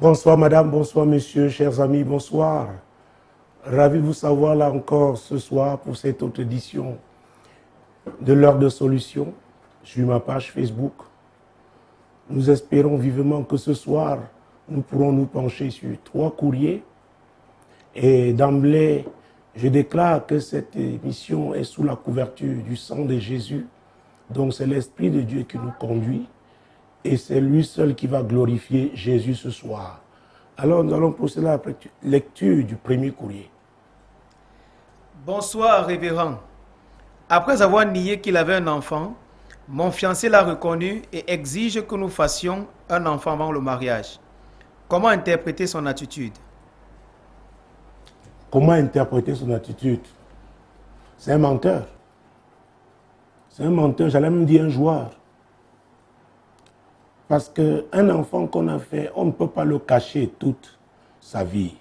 Bonsoir madame, bonsoir monsieur, chers amis, bonsoir. Ravi de vous savoir là encore ce soir pour cette autre édition de l'heure de solution sur ma page Facebook. Nous espérons vivement que ce soir, nous pourrons nous pencher sur 3 courriers. Et d'emblée, je déclare que cette émission est sous la couverture du sang de Jésus. Donc c'est l'Esprit de Dieu qui nous conduit. Et c'est lui seul qui va glorifier Jésus ce soir. Alors nous allons procéder à la lecture du premier courrier. Bonsoir, révérend. Après avoir nié qu'il avait un enfant, mon fiancé l'a reconnu et exige que nous fassions un enfant avant le mariage. Comment interpréter son attitude? Comment interpréter son attitude? C'est un menteur. C'est un menteur, j'allais même dire un joueur. Parce qu'un enfant qu'on a fait, on ne peut pas le cacher toute sa vie.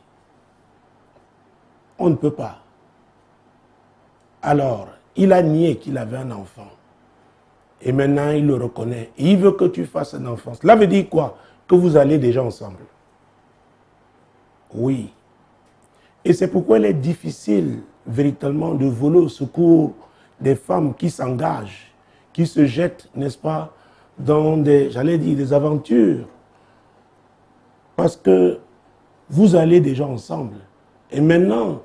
On ne peut pas. Alors, il a nié qu'il avait un enfant. Et maintenant, il le reconnaît. Et il veut que tu fasses un enfant. Cela veut dire quoi? Que vous allez déjà ensemble. Oui. Et c'est pourquoi il est difficile, véritablement, de voler au secours des femmes qui s'engagent, qui se jettent, n'est-ce pas, dans des aventures. Parce que vous allez déjà ensemble. Et maintenant,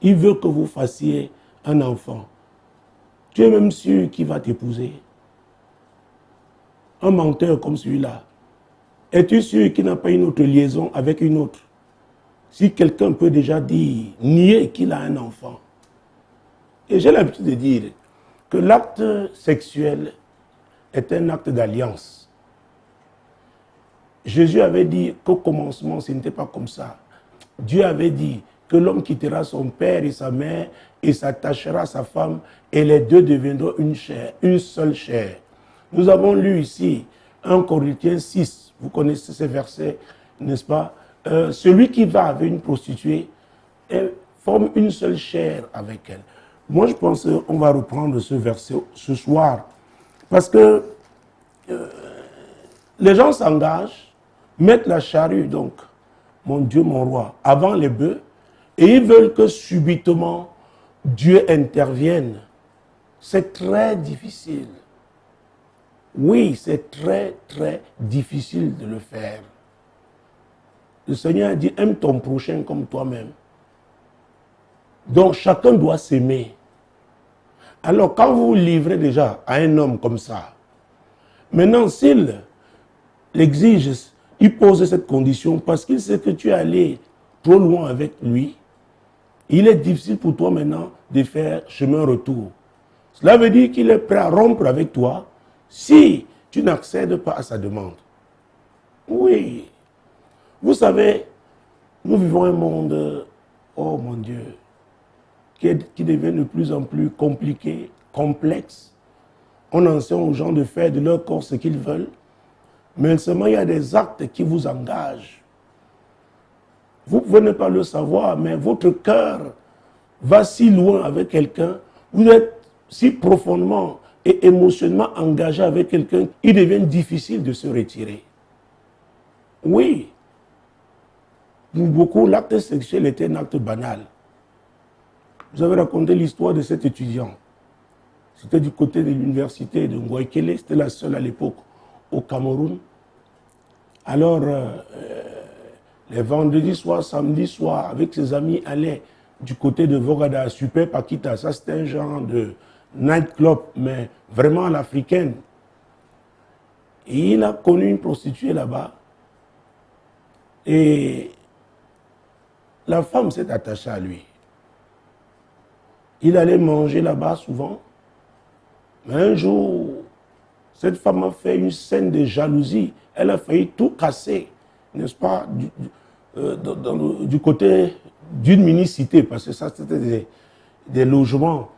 il veut que vous fassiez un enfant. Tu es même sûr qu'il va t'épouser. Un menteur comme celui-là. Es-tu sûr qu'il n'a pas une autre liaison avec une autre? Si quelqu'un peut déjà dire, nier qu'il a un enfant. Et j'ai l'habitude de dire que l'acte sexuel est un acte d'alliance. Jésus avait dit qu'au commencement, ce n'était pas comme ça. Dieu avait dit que l'homme quittera son père et sa mère et s'attachera à sa femme et les deux deviendront une chair, une seule chair. Nous avons lu ici 1 Corinthiens 6, vous connaissez ces versets, n'est-ce pas? Celui qui va avec une prostituée forme une seule chair avec elle. Moi, je pense qu'on va reprendre ce verset ce soir. Parce que les gens s'engagent, mettent la charrue, donc, mon Dieu, mon roi, avant les bœufs, et ils veulent que subitement Dieu intervienne. C'est très difficile. Oui, c'est très, très difficile de le faire. Le Seigneur a dit, aime ton prochain comme toi-même. Donc, chacun doit s'aimer. Alors, quand vous vous livrez déjà à un homme comme ça, maintenant, s'il l'exige, il pose cette condition parce qu'il sait que tu es allé trop loin avec lui, il est difficile pour toi maintenant de faire chemin retour. Cela veut dire qu'il est prêt à rompre avec toi si tu n'accèdes pas à sa demande. Oui. Vous savez, nous vivons un monde, oh mon Dieu, qui devient de plus en plus compliqué, complexe. On enseigne aux gens de faire de leur corps ce qu'ils veulent, mais seulement il y a des actes qui vous engagent. Vous pouvez ne pas le savoir, mais votre cœur va si loin avec quelqu'un, vous êtes si profondément et émotionnellement engagé avec quelqu'un, il devient difficile de se retirer. Oui. Pour beaucoup, l'acte sexuel était un acte banal. Vous avez raconté l'histoire de cet étudiant. C'était du côté de l'université de Ngouaikele, c'était la seule à l'époque au Cameroun. Alors, les vendredis soirs, samedi soir, avec ses amis, allait du côté de Vogada, Super Pakita. Ça, c'était un genre de nightclub, mais vraiment à l'africaine. Et il a connu une prostituée là-bas. Et la femme s'est attachée à lui. Il allait manger là-bas souvent. Mais un jour, cette femme a fait une scène de jalousie. Elle a failli tout casser, n'est-ce pas, du côté d'une mini-cité, parce que ça, c'était des logements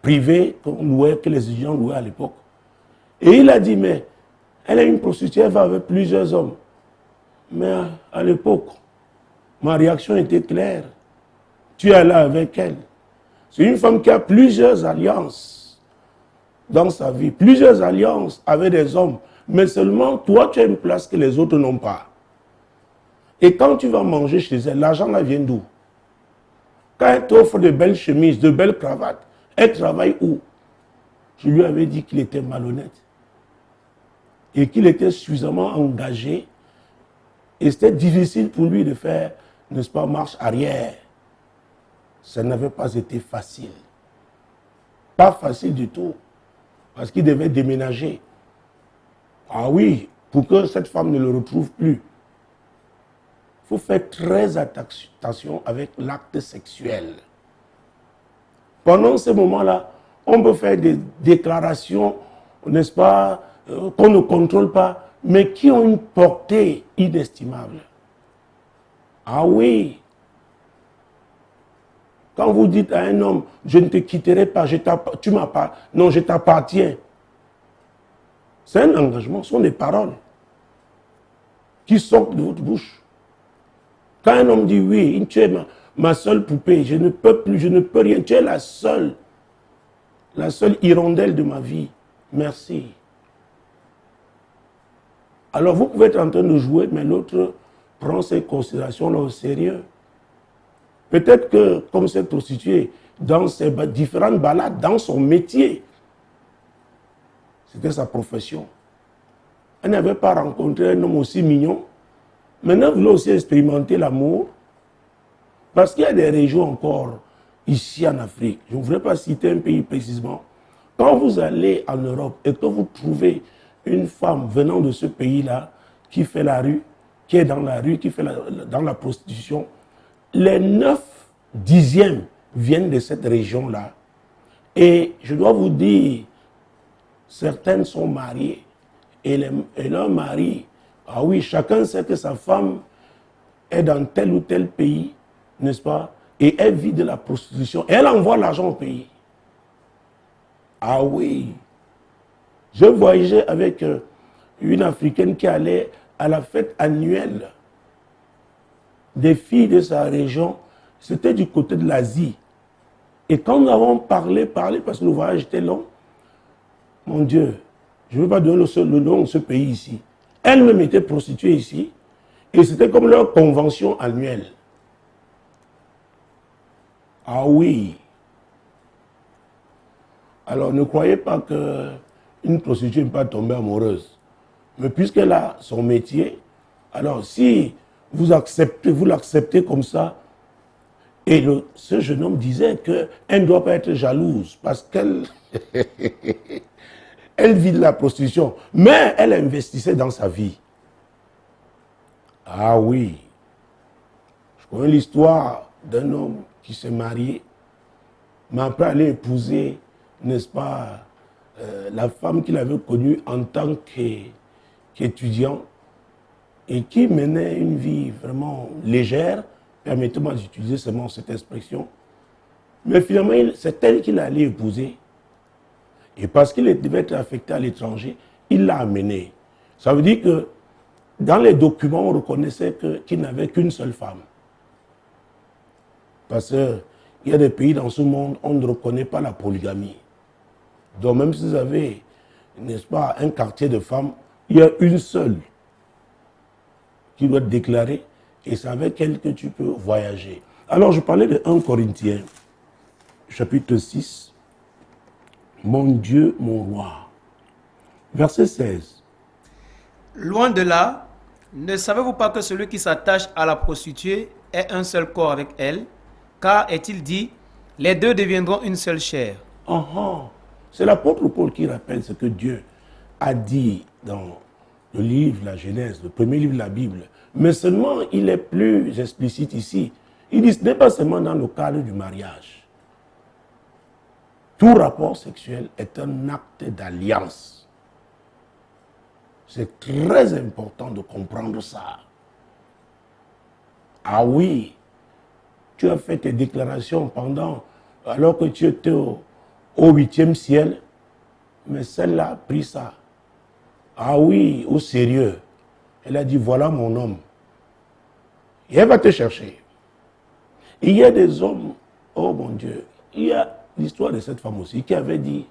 privés qu'on louait, que les étudiants louaient à l'époque. Et il a dit, mais elle est une prostituée, elle va avec plusieurs hommes. Mais à l'époque, ma réaction était claire. Tu es là avec elle. C'est une femme qui a plusieurs alliances dans sa vie. Plusieurs alliances avec des hommes. Mais seulement toi, tu as une place que les autres n'ont pas. Et quand tu vas manger chez elle, l'argent là vient d'où? Quand elle t'offre de belles chemises, de belles cravates, elle travaille où? Je lui avais dit qu'il était malhonnête et qu'il était suffisamment engagé et c'était difficile pour lui de faire, n'est-ce pas, marche arrière. Ça n'avait pas été facile. Pas facile du tout. Parce qu'il devait déménager. Ah oui, pour que cette femme ne le retrouve plus. Il faut faire très attention avec l'acte sexuel. Pendant ce moment-là, on peut faire des déclarations, n'est-ce pas, qu'on ne contrôle pas, mais qui ont une portée inestimable. Ah oui. Quand vous dites à un homme, je ne te quitterai pas, tu m'appartiens, non, je t'appartiens. C'est un engagement, ce sont des paroles qui sortent de votre bouche. Quand un homme dit oui, tu es ma seule poupée, je ne peux plus, je ne peux rien, tu es la seule hirondelle de ma vie. Merci. Alors vous pouvez être en train de jouer, mais l'autre prend ces considérations-là au sérieux. Peut-être que, comme cette prostituée, dans ses différentes balades, dans son métier, c'était sa profession. Elle n'avait pas rencontré un homme aussi mignon. Maintenant, vous voulez aussi expérimenter l'amour. Parce qu'il y a des régions encore ici en Afrique. Je ne voudrais pas citer un pays précisément. Quand vous allez en Europe et que vous trouvez une femme venant de ce pays-là qui fait la rue, qui est dans la rue, qui fait dans la prostitution, les 9/10 viennent de cette région-là. Et je dois vous dire, certaines sont mariées. Et leur mari, ah oui, chacun sait que sa femme est dans tel ou tel pays, n'est-ce pas? Et elle vit de la prostitution. Et elle envoie l'argent au pays. Ah oui. Je voyageais avec une Africaine qui allait à la fête annuelle des filles de sa région. C'était du côté de l'Asie. Et quand nous avons parlé, parce que le voyage était long, mon Dieu, je ne veux pas donner le nom de ce pays ici. Elle-même était prostituée ici. Et c'était comme leur convention annuelle. Ah oui. Alors ne croyez pas qu'une prostituée ne peut pas tomber amoureuse. Mais puisqu'elle a son métier, alors si vous l'acceptez comme ça, et ce jeune homme disait qu'elle ne doit pas être jalouse parce qu'elle elle vit de la prostitution, mais elle investissait dans sa vie. Ah oui. Je connais l'histoire d'un homme qui s'est marié, mais après aller épouser, n'est-ce pas, la femme qu'il avait connue en tant qu'étudiant et qui menait une vie vraiment légère, permettez-moi d'utiliser seulement cette expression, mais finalement, c'est elle qu'il allait épouser. Et parce qu'il devait être affecté à l'étranger, il l'a amené. Ça veut dire que dans les documents, on reconnaissait qu'il n'avait qu'une seule femme. Parce qu'il y a des pays dans ce monde, on ne reconnaît pas la polygamie. Donc même si vous avez, n'est-ce pas, un quartier de femmes, il y a une seule qui doit être déclarée et c'est avec elle que tu peux voyager. Alors je parlais de 1 Corinthiens, chapitre 6. Mon Dieu, mon roi. Verset 16. Loin de là, ne savez-vous pas que celui qui s'attache à la prostituée est un seul corps avec elle? Car est-il dit, les deux deviendront une seule chair. C'est l'apôtre Paul qui rappelle ce que Dieu a dit dans le livre, la Genèse, le premier livre de la Bible. Mais seulement, il est plus explicite ici. Il dit, ce n'est pas seulement dans le cadre du mariage. Tout rapport sexuel est un acte d'alliance. C'est très important de comprendre ça. Ah oui, tu as fait tes déclarations alors que tu étais au 8e ciel, mais celle-là a pris ça. Ah oui, au sérieux. Elle a dit, voilà mon homme. Et elle va te chercher. Il y a des hommes, oh mon Dieu, il y a l'histoire de cette femme aussi qui avait dit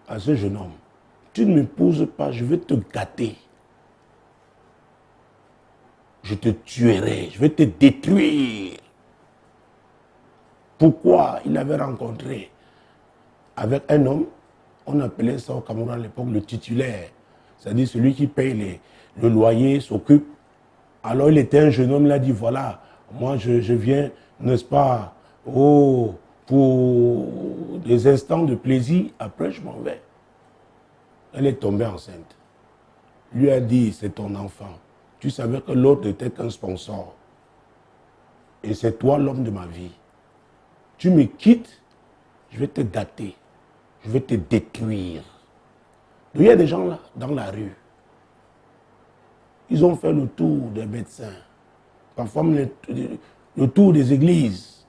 à ce jeune homme, tu ne m'épouses pas, je vais te gâter. je te tuerai, je vais te détruire. Pourquoi il avait rencontré avec un homme, on appelait ça au Cameroun à l'époque le titulaire, c'est-à-dire celui qui paye le loyer, s'occupe. Alors il était un jeune homme, il a dit, voilà, moi je viens, n'est-ce pas, oh, pour des instants de plaisir, après je m'en vais. Elle est tombée enceinte. Lui a dit, c'est ton enfant. Tu savais que l'autre n'était qu'un sponsor. Et c'est toi l'homme de ma vie. Tu me quittes, je vais te gâter. Je vais te détruire. Donc, il y a des gens là, dans la rue. Ils ont fait le tour des médecins. Parfois le tour des églises.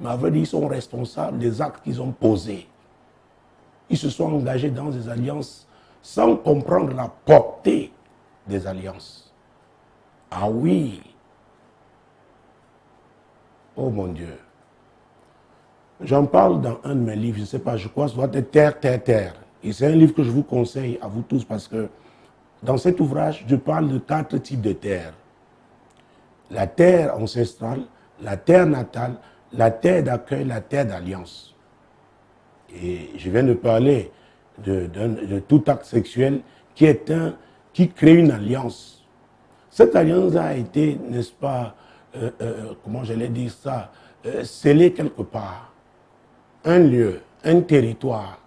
Mais avait dit, ils sont responsables des actes qu'ils ont posés. Ils se sont engagés dans des alliances sans comprendre la portée des alliances. Ah oui. Oh mon Dieu. J'en parle dans un de mes livres, je ne sais pas, je crois, ça doit être Terre, Terre, Terre. Et c'est un livre que je vous conseille à vous tous parce que dans cet ouvrage, je parle de 4 types de terres. La terre ancestrale, la terre natale, la terre d'accueil, la terre d'alliance. Et je viens de parler de tout acte sexuel qui crée une alliance. Cette alliance a été, n'est-ce pas, comment j'allais dire ça, scellée quelque part. Un lieu, un territoire.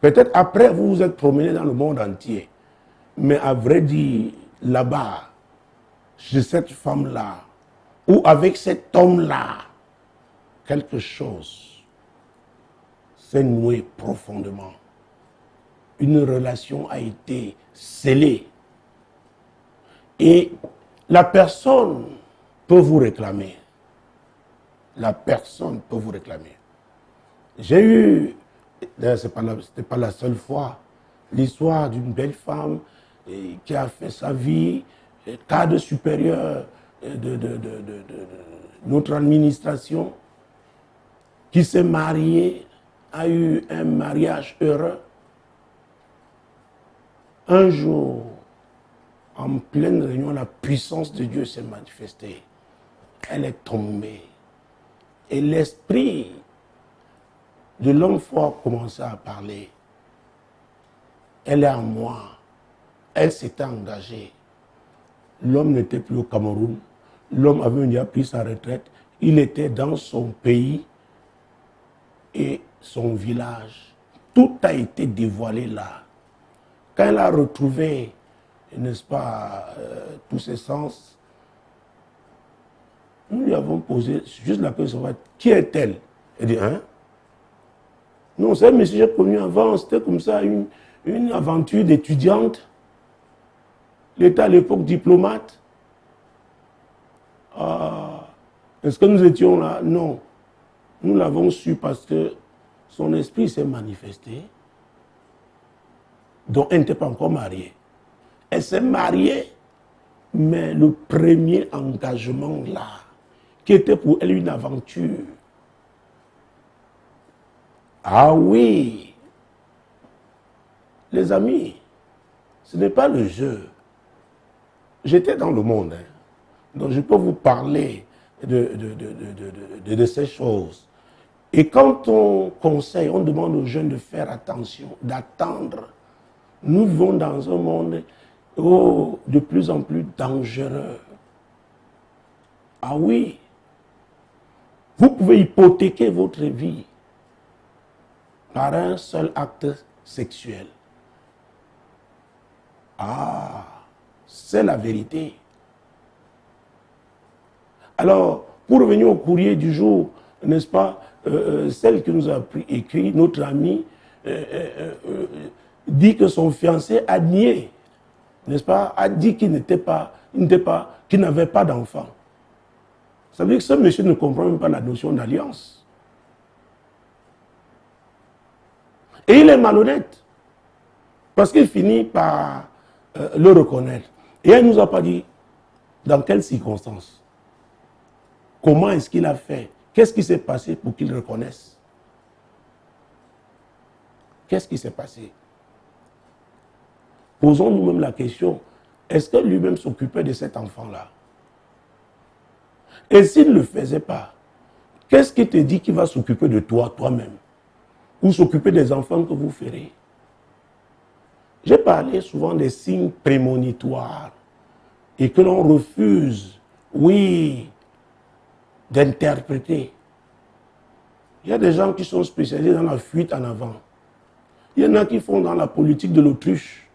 Peut-être après, vous vous êtes promené dans le monde entier. Mais à vrai dire, là-bas, chez cette femme-là, ou avec cet homme-là, quelque chose s'est noué profondément. Une relation a été scellée. Et la personne peut vous réclamer. La personne peut vous réclamer. J'ai eu, d'ailleurs ce n'était pas la seule fois, l'histoire d'une belle femme qui a fait sa vie cadre supérieur de notre administration, qui s'est mariée, a eu un mariage heureux. Un jour, en pleine réunion, la puissance de Dieu s'est manifestée. Elle est tombée. Et l'esprit de l'homme fort commençait à parler. Elle est à moi. Elle s'était engagée. L'homme n'était plus au Cameroun. L'homme avait déjà pris sa retraite. Il était dans son pays et son village. Tout a été dévoilé là. Quand elle a retrouvé, n'est-ce pas, tous ses sens, nous lui avons posé juste la question, qui est-elle? Elle dit, hein? Non, c'est un monsieur que j'ai connu avant, c'était comme ça, une aventure d'étudiante. Il était à l'époque diplomate. Ah, est-ce que nous étions là? Non. Nous l'avons su parce que son esprit s'est manifesté. Donc elle n'était pas encore mariée. Elle s'est mariée, mais le premier engagement là, qui était pour elle une aventure. Ah oui, les amis, ce n'est pas le jeu. J'étais dans le monde, hein. Donc je peux vous parler de ces choses. Et quand on conseille, on demande aux jeunes de faire attention, d'attendre. Nous vivons dans un monde de plus en plus dangereux. Ah oui, vous pouvez hypothéquer votre vie par un seul acte sexuel. Ah, c'est la vérité. Alors, pour revenir au courrier du jour, n'est-ce pas, celle qui nous a écrit, notre amie, dit que son fiancé a nié, n'est-ce pas, a dit qu'il qu'il n'avait pas d'enfant. Ça veut dire que ce monsieur ne comprend même pas la notion d'alliance. Et il est malhonnête, parce qu'il finit par le reconnaître. Et elle ne nous a pas dit dans quelles circonstances. Comment est-ce qu'il a fait? Qu'est-ce qui s'est passé pour qu'il reconnaisse? Qu'est-ce qui s'est passé? Posons nous-mêmes la question, est-ce que lui-même s'occupait de cet enfant-là? Et s'il ne le faisait pas, qu'est-ce qui te dit qu'il va s'occuper de toi, toi-même? Ou s'occuper des enfants que vous ferez? J'ai parlé souvent des signes prémonitoires et que l'on refuse, oui, d'interpréter. Il y a des gens qui sont spécialisés dans la fuite en avant. Il y en a qui font dans la politique de l'autruche.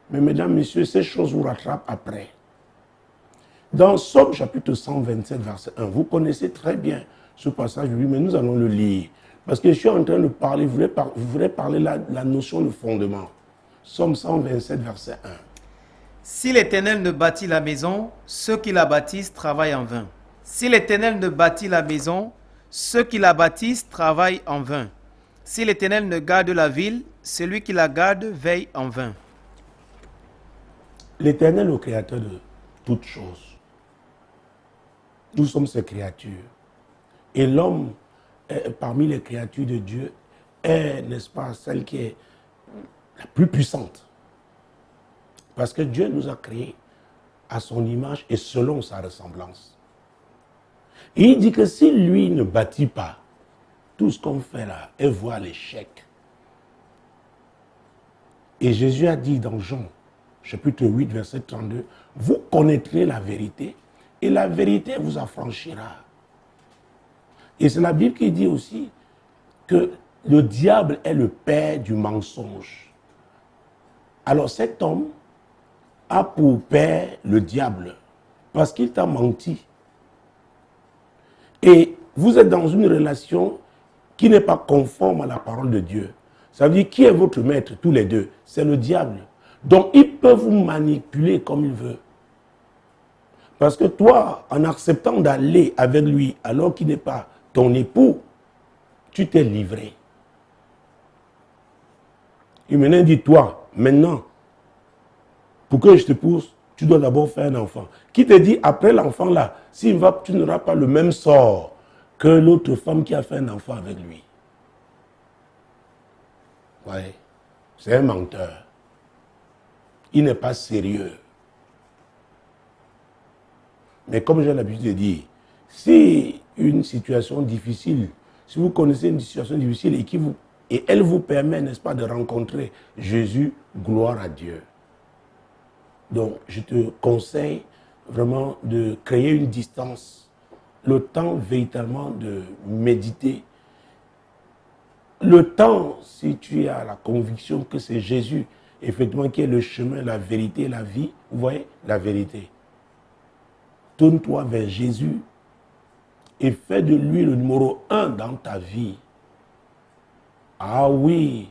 Mais mesdames, messieurs, ces choses vous rattrapent après. Dans Somme chapitre 127, verset 1, vous connaissez très bien ce passage, mais nous allons le lire. Parce que je suis en train de parler, je voudrais parler la notion de fondement. Somme 127, verset 1. Si l'Éternel ne bâtit la maison, ceux qui la bâtissent travaillent en vain. Si l'Éternel ne bâtit la maison, ceux qui la bâtissent travaillent en vain. Si l'Éternel ne garde la ville, celui qui la garde veille en vain. L'Éternel est le créateur de toutes choses. Nous sommes ses créatures. Et l'homme, parmi les créatures de Dieu, est, n'est-ce pas, celle qui est la plus puissante. Parce que Dieu nous a créés à son image et selon sa ressemblance. Et il dit que si lui ne bâtit pas, tout ce qu'on fait là est voir l'échec. Et Jésus a dit dans Jean, chapitre 8, verset 32, vous connaîtrez la vérité et la vérité vous affranchira. Et c'est la Bible qui dit aussi que le diable est le père du mensonge. Alors cet homme a pour père le diable parce qu'il t'a menti. Et vous êtes dans une relation qui n'est pas conforme à la parole de Dieu. Ça veut dire qui est votre maître, tous les deux? C'est le diable. Donc il peut vous manipuler comme il veut. Parce que toi, en acceptant d'aller avec lui alors qu'il n'est pas ton époux, tu t'es livré. Il maintenant dit, toi, maintenant, pour que je te pousse, tu dois d'abord faire un enfant. Qui te dit, après l'enfant là, tu n'auras pas le même sort que l'autre femme qui a fait un enfant avec lui. Oui, c'est un menteur. Il n'est pas sérieux. Mais comme j'ai l'habitude de dire, si une situation difficile, si vous connaissez une situation difficile et elle vous permet, n'est-ce pas, de rencontrer Jésus, gloire à Dieu. Donc, je te conseille vraiment de créer une distance, le temps véritablement de méditer. Le temps, si tu as la conviction que c'est Jésus, effectivement, qui est le chemin, la vérité, la vie, vous voyez, la vérité. Tourne-toi vers Jésus et fais de lui le numéro 1 dans ta vie. Ah oui,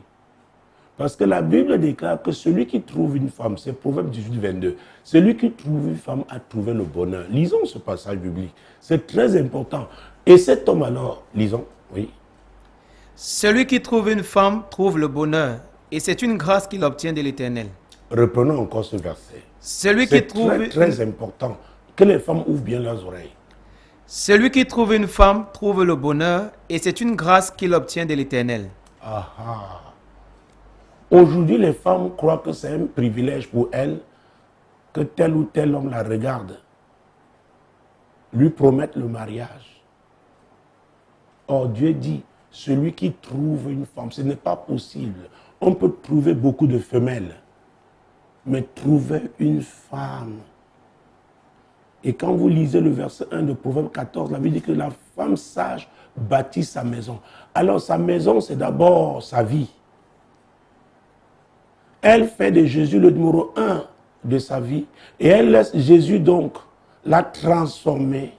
parce que la Bible déclare que celui qui trouve une femme, c'est Proverbe 18, 22, celui qui trouve une femme a trouvé le bonheur. Lisons ce passage biblique, c'est très important. Et cet homme alors, lisons, oui. Celui qui trouve une femme trouve le bonheur, et c'est une grâce qu'il obtient de l'Éternel. Reprenons encore ce verset. Celui qui trouve très important que les femmes ouvrent bien leurs oreilles. Celui qui trouve une femme trouve le bonheur, et c'est une grâce qu'il obtient de l'Éternel. Ah ah. Aujourd'hui, les femmes croient que c'est un privilège pour elles que tel ou tel homme la regarde, lui promette le mariage. Or, Dieu dit, celui qui trouve une femme, ce n'est pas possible. On peut trouver beaucoup de femelles, mais trouver une femme. Et quand vous lisez le verset 1 de Proverbe 14, la Bible dit que la femme sage bâtit sa maison. Alors sa maison, c'est d'abord sa vie. Elle fait de Jésus le numéro 1 de sa vie. Et elle laisse Jésus donc la transformer,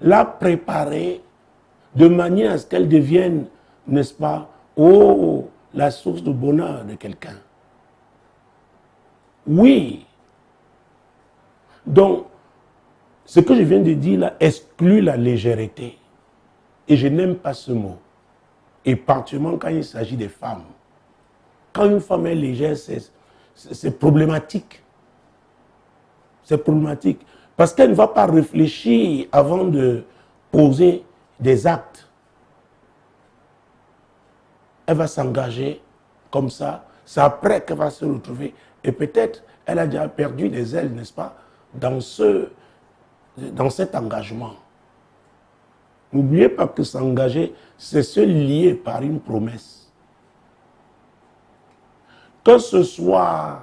la préparer, de manière à ce qu'elle devienne, n'est-ce pas, la source de bonheur de quelqu'un. Oui. Donc, ce que je viens de dire là exclut la légèreté. Et je n'aime pas ce mot. Et particulièrement quand il s'agit des femmes. Quand une femme est légère, c'est problématique. C'est problématique. Parce qu'elle ne va pas réfléchir avant de poser des actes. Elle va s'engager comme ça. C'est après qu'elle va se retrouver Et peut-être, elle a déjà perdu des ailes, n'est-ce pas, dans cet engagement. N'oubliez pas que s'engager, c'est se lier par une promesse. Que ce soit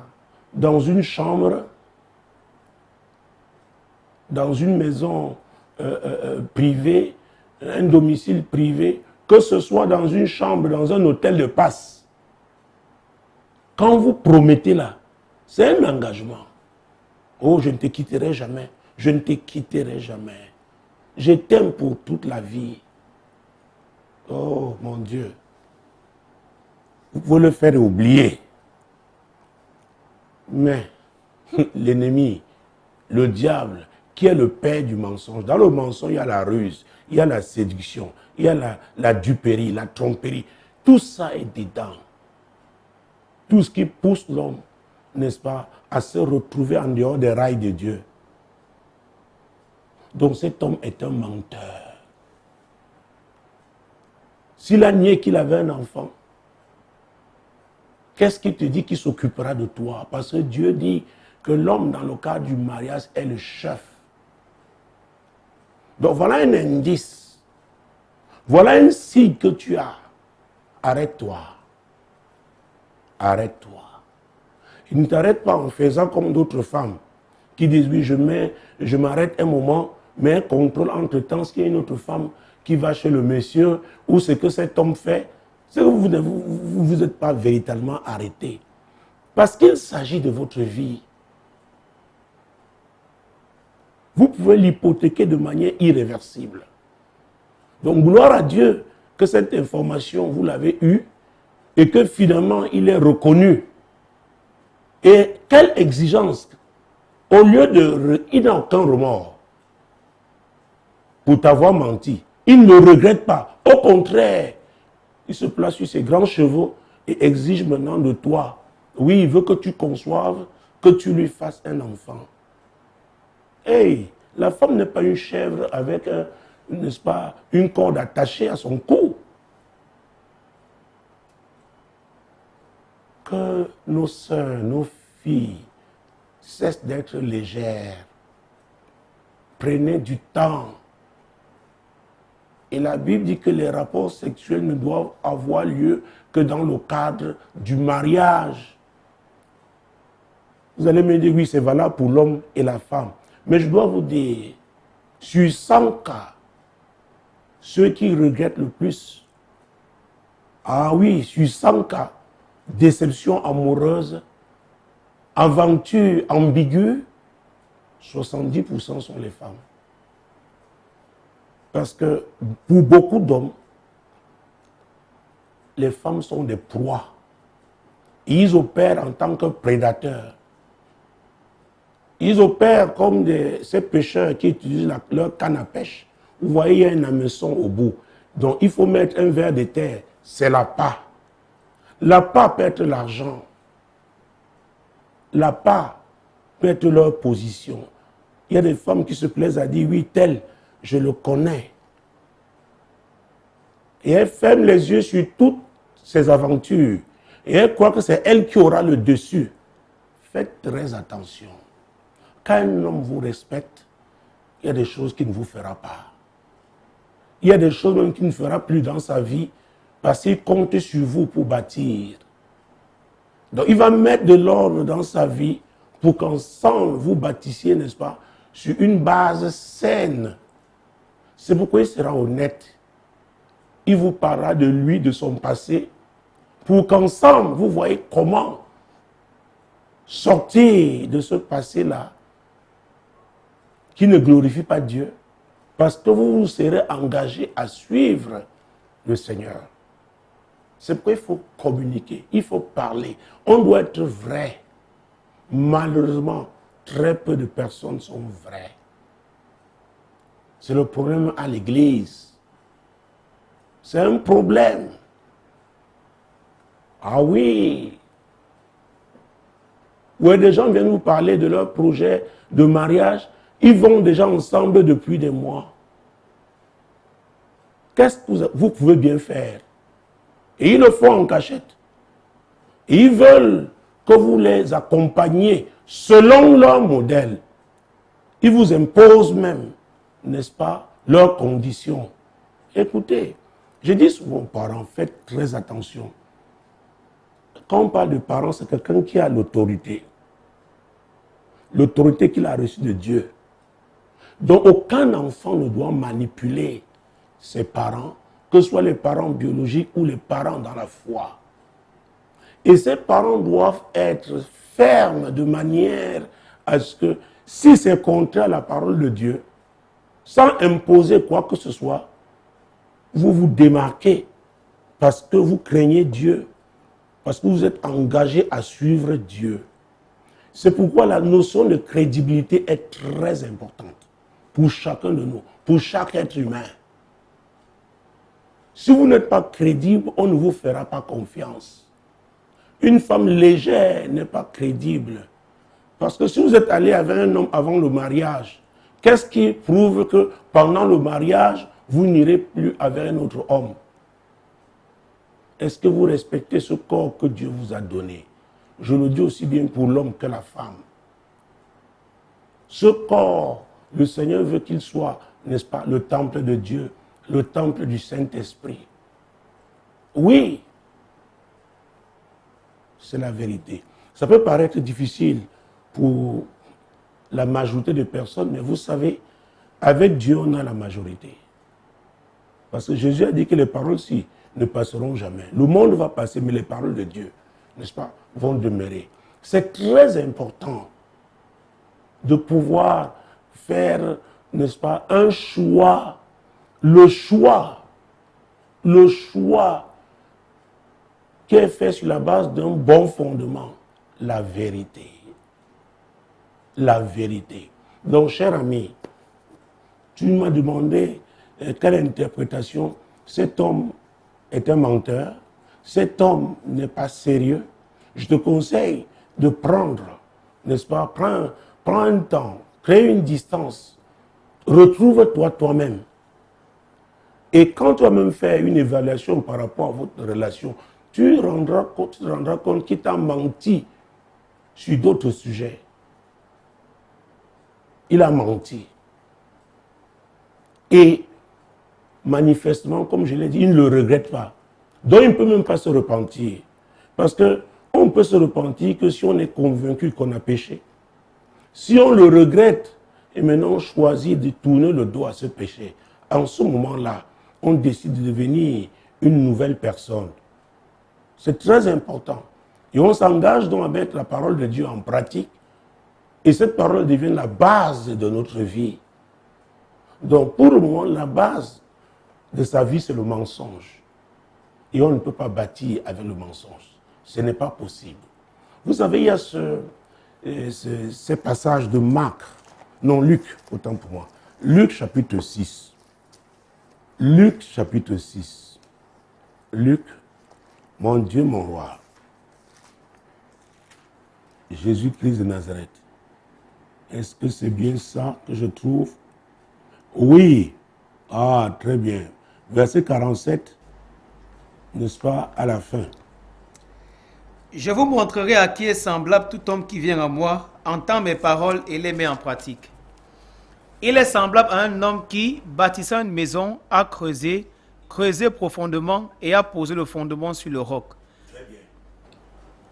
dans une chambre, dans une maison privée, un domicile privé, que ce soit dans une chambre, dans un hôtel de passe. Quand vous promettez là, c'est un engagement. Oh, je ne te quitterai jamais. Je ne te quitterai jamais. Je t'aime pour toute la vie. Oh, mon Dieu. Vous pouvez le faire oublier. Mais l'ennemi, le diable, qui est le père du mensonge. Dans le mensonge, il y a la ruse, il y a la séduction, il y a la duperie, la tromperie. Tout ça est dedans. Tout ce qui pousse l'homme, n'est-ce pas, à se retrouver en dehors des rails de Dieu. Donc cet homme est un menteur. S'il a nié qu'il avait un enfant, qu'est-ce qui te dit qu'il s'occupera de toi? Parce que Dieu dit que l'homme, dans le cadre du mariage, est le chef. Donc voilà un indice. Voilà un signe que tu as. Arrête-toi. Arrête-toi. Il ne t'arrête pas en faisant comme d'autres femmes qui disent oui, je m'arrête un moment, mais contrôle entre-temps s'il y a une autre femme qui va chez le monsieur ou ce que cet homme fait. C'est que vous ne vous êtes pas véritablement arrêté. Parce qu'il s'agit de votre vie. Vous pouvez l'hypothéquer de manière irréversible. Donc, gloire à Dieu que cette information, vous l'avez eue et que finalement, il est reconnu. Et quelle exigence! Au lieu de... Il n'a aucun remords pour t'avoir menti. Il ne regrette pas. Au contraire, il se place sur ses grands chevaux et exige maintenant de toi. Oui, il veut que tu conçoives, que tu lui fasses un enfant. Hey, la femme n'est pas une chèvre avec, n'est-ce pas, une corde attachée à son cou. Que nos sœurs, nos filles cessent d'être légères. Prenez du temps. Et la Bible dit que les rapports sexuels ne doivent avoir lieu que dans le cadre du mariage. Vous allez me dire, oui, c'est valable pour l'homme et la femme. Mais je dois vous dire, sur 100 cas, ceux qui regrettent le plus, ah oui, sur 100 cas, déception amoureuse, aventure ambiguë, 70% sont les femmes. Parce que pour beaucoup d'hommes, les femmes sont des proies. Ils opèrent en tant que prédateurs. Ils opèrent comme ces pêcheurs qui utilisent leur canne à pêche. Vous voyez, il y a un hameçon au bout. Donc, il faut mettre un ver de terre. C'est l'appât. L'appât peut être l'argent. L'appât peut être leur position. Il y a des femmes qui se plaisent à dire, oui, tel, je le connais. Et elles ferment les yeux sur toutes ces aventures. Et elles croient que c'est elle qui aura le dessus. Faites très attention. Quand un homme vous respecte, il y a des choses qu'il ne vous fera pas. Il y a des choses même qu'il ne fera plus dans sa vie parce qu'il compte sur vous pour bâtir. Donc il va mettre de l'ordre dans sa vie pour qu'ensemble vous bâtissiez, n'est-ce pas, sur une base saine. C'est pourquoi il sera honnête. Il vous parlera de lui, de son passé, pour qu'ensemble vous voyez comment sortir de ce passé-là qui ne glorifie pas Dieu, parce que vous vous serez engagé à suivre le Seigneur. C'est pourquoi il faut communiquer, il faut parler. On doit être vrai. Malheureusement, très peu de personnes sont vraies. C'est le problème à l'église. C'est un problème. Ah oui. Où des gens viennent vous parler de leur projet de mariage. Ils vont déjà ensemble depuis des mois. Qu'est-ce que vous pouvez bien faire? Et ils le font en cachette. Et ils veulent que vous les accompagnez selon leur modèle. Ils vous imposent même, n'est-ce pas, leurs conditions. Écoutez, je dis souvent aux parents, faites très attention. Quand on parle de parents, c'est quelqu'un qui a l'autorité. L'autorité qu'il a reçue de Dieu. Donc aucun enfant ne doit manipuler ses parents, que ce soit les parents biologiques ou les parents dans la foi. Et ces parents doivent être fermes de manière à ce que, si c'est contraire à la parole de Dieu, sans imposer quoi que ce soit, vous vous démarquez parce que vous craignez Dieu, parce que vous êtes engagé à suivre Dieu. C'est pourquoi la notion de crédibilité est très importante pour chacun de nous, pour chaque être humain. Si vous n'êtes pas crédible, on ne vous fera pas confiance. Une femme légère n'est pas crédible. Parce que si vous êtes allé avec un homme avant le mariage, qu'est-ce qui prouve que pendant le mariage, vous n'irez plus avec un autre homme? Est-ce que vous respectez ce corps que Dieu vous a donné? Je le dis aussi bien pour l'homme que la femme. Ce corps, le Seigneur veut qu'il soit, n'est-ce pas, le temple de Dieu, le temple du Saint-Esprit. Oui, c'est la vérité. Ça peut paraître difficile pour la majorité des personnes, mais vous savez, avec Dieu, on a la majorité. Parce que Jésus a dit que les paroles-ci ne passeront jamais. Le monde va passer, mais les paroles de Dieu, n'est-ce pas, vont demeurer. C'est très important de pouvoir faire, n'est-ce pas, un choix, le choix qui est fait sur la base d'un bon fondement, la vérité. La vérité. Donc, cher ami, tu m'as demandé quelle interprétation. Cet homme est un menteur, cet homme n'est pas sérieux. Je te conseille de prendre, n'est-ce pas, prends un temps, crée une distance, retrouve-toi toi-même. Et quand tu vas même faire une évaluation par rapport à votre relation, tu te rendras compte qu'il t'a menti sur d'autres sujets. Il a menti. Et manifestement, comme je l'ai dit, il ne le regrette pas. Donc il ne peut même pas se repentir. Parce qu'on ne peut se repentir que si on est convaincu qu'on a péché. Si on le regrette, et maintenant on choisit de tourner le dos à ce péché, en ce moment-là, on décide de devenir une nouvelle personne. C'est très important. Et on s'engage donc à mettre la parole de Dieu en pratique. Et cette parole devient la base de notre vie. Donc pour le moment, la base de sa vie, c'est le mensonge. Et on ne peut pas bâtir avec le mensonge. Ce n'est pas possible. Vous savez, il y a ces passages de Marc, non Luc, autant pour moi. Luc chapitre 6. Luc chapitre 6. Luc, mon Dieu, mon roi. Jésus-Christ de Nazareth. Est-ce que c'est bien ça que je trouve? Oui. Ah, très bien. Verset 47, n'est-ce pas, à la fin. Je vous montrerai à qui est semblable tout homme qui vient à moi, entend mes paroles et les met en pratique. Il est semblable à un homme qui, bâtissant une maison, a creusé profondément et a posé le fondement sur le roc. Très bien.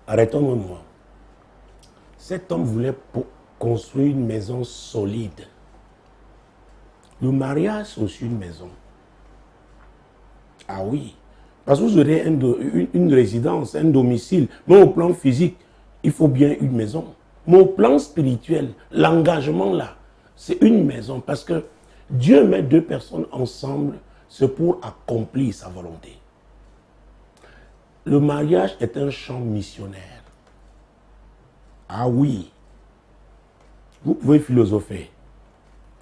Arrêtons-nous, moi. Cet homme voulait construire une maison solide. Le mariage, c'est aussi une maison. Ah oui. Parce que vous aurez une résidence, un domicile. Mais au plan physique, il faut bien une maison. Mais au plan spirituel, l'engagement là, c'est une maison. Parce que Dieu met deux personnes ensemble, c'est pour accomplir sa volonté. Le mariage est un champ missionnaire. Ah oui. Vous pouvez philosopher,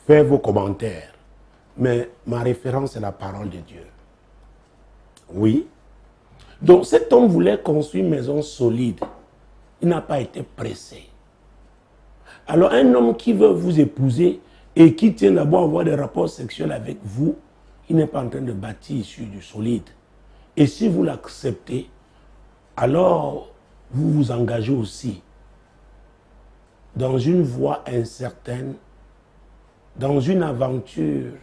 faire vos commentaires. Mais ma référence est la parole de Dieu. Oui. Donc cet homme voulait construire une maison solide. Il n'a pas été pressé. Alors un homme qui veut vous épouser et qui tient d'abord à avoir des rapports sexuels avec vous, il n'est pas en train de bâtir sur du solide. Et si vous l'acceptez, alors vous vous engagez aussi dans une voie incertaine, dans une aventure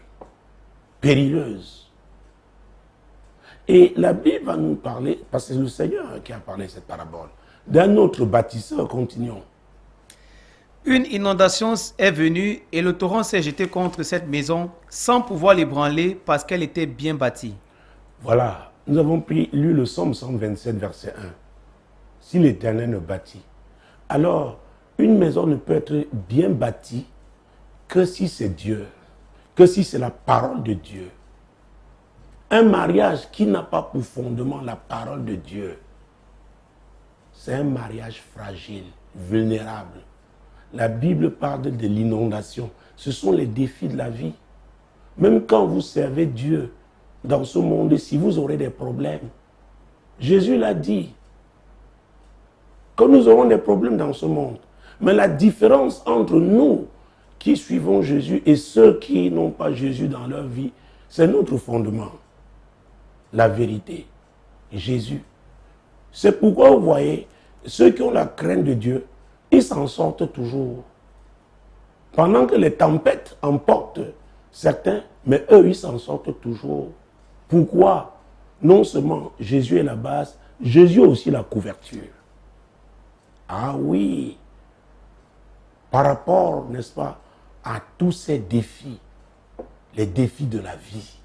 périlleuse. Et la Bible va nous parler, parce que c'est le Seigneur qui a parlé cette parabole, d'un autre bâtisseur. Continuons. Une inondation est venue et le torrent s'est jeté contre cette maison sans pouvoir l'ébranler parce qu'elle était bien bâtie. Voilà, nous avons lu le psaume 127, verset 1. Si l'Éternel ne bâtit, alors une maison ne peut être bien bâtie que si c'est Dieu, que si c'est la parole de Dieu. Un mariage qui n'a pas pour fondement la parole de Dieu, c'est un mariage fragile, vulnérable. La Bible parle de l'inondation. Ce sont les défis de la vie. Même quand vous servez Dieu dans ce monde-ci, vous aurez des problèmes. Jésus l'a dit, que nous aurons des problèmes dans ce monde. Mais la différence entre nous qui suivons Jésus et ceux qui n'ont pas Jésus dans leur vie, c'est notre fondement. La vérité. Jésus. C'est pourquoi vous voyez, ceux qui ont la crainte de Dieu, ils s'en sortent toujours. Pendant que les tempêtes emportent certains, mais eux, ils s'en sortent toujours. Pourquoi? Non seulement Jésus est la base, Jésus est aussi la couverture. Ah oui, par rapport, n'est-ce pas, à tous ces défis, les défis de la vie.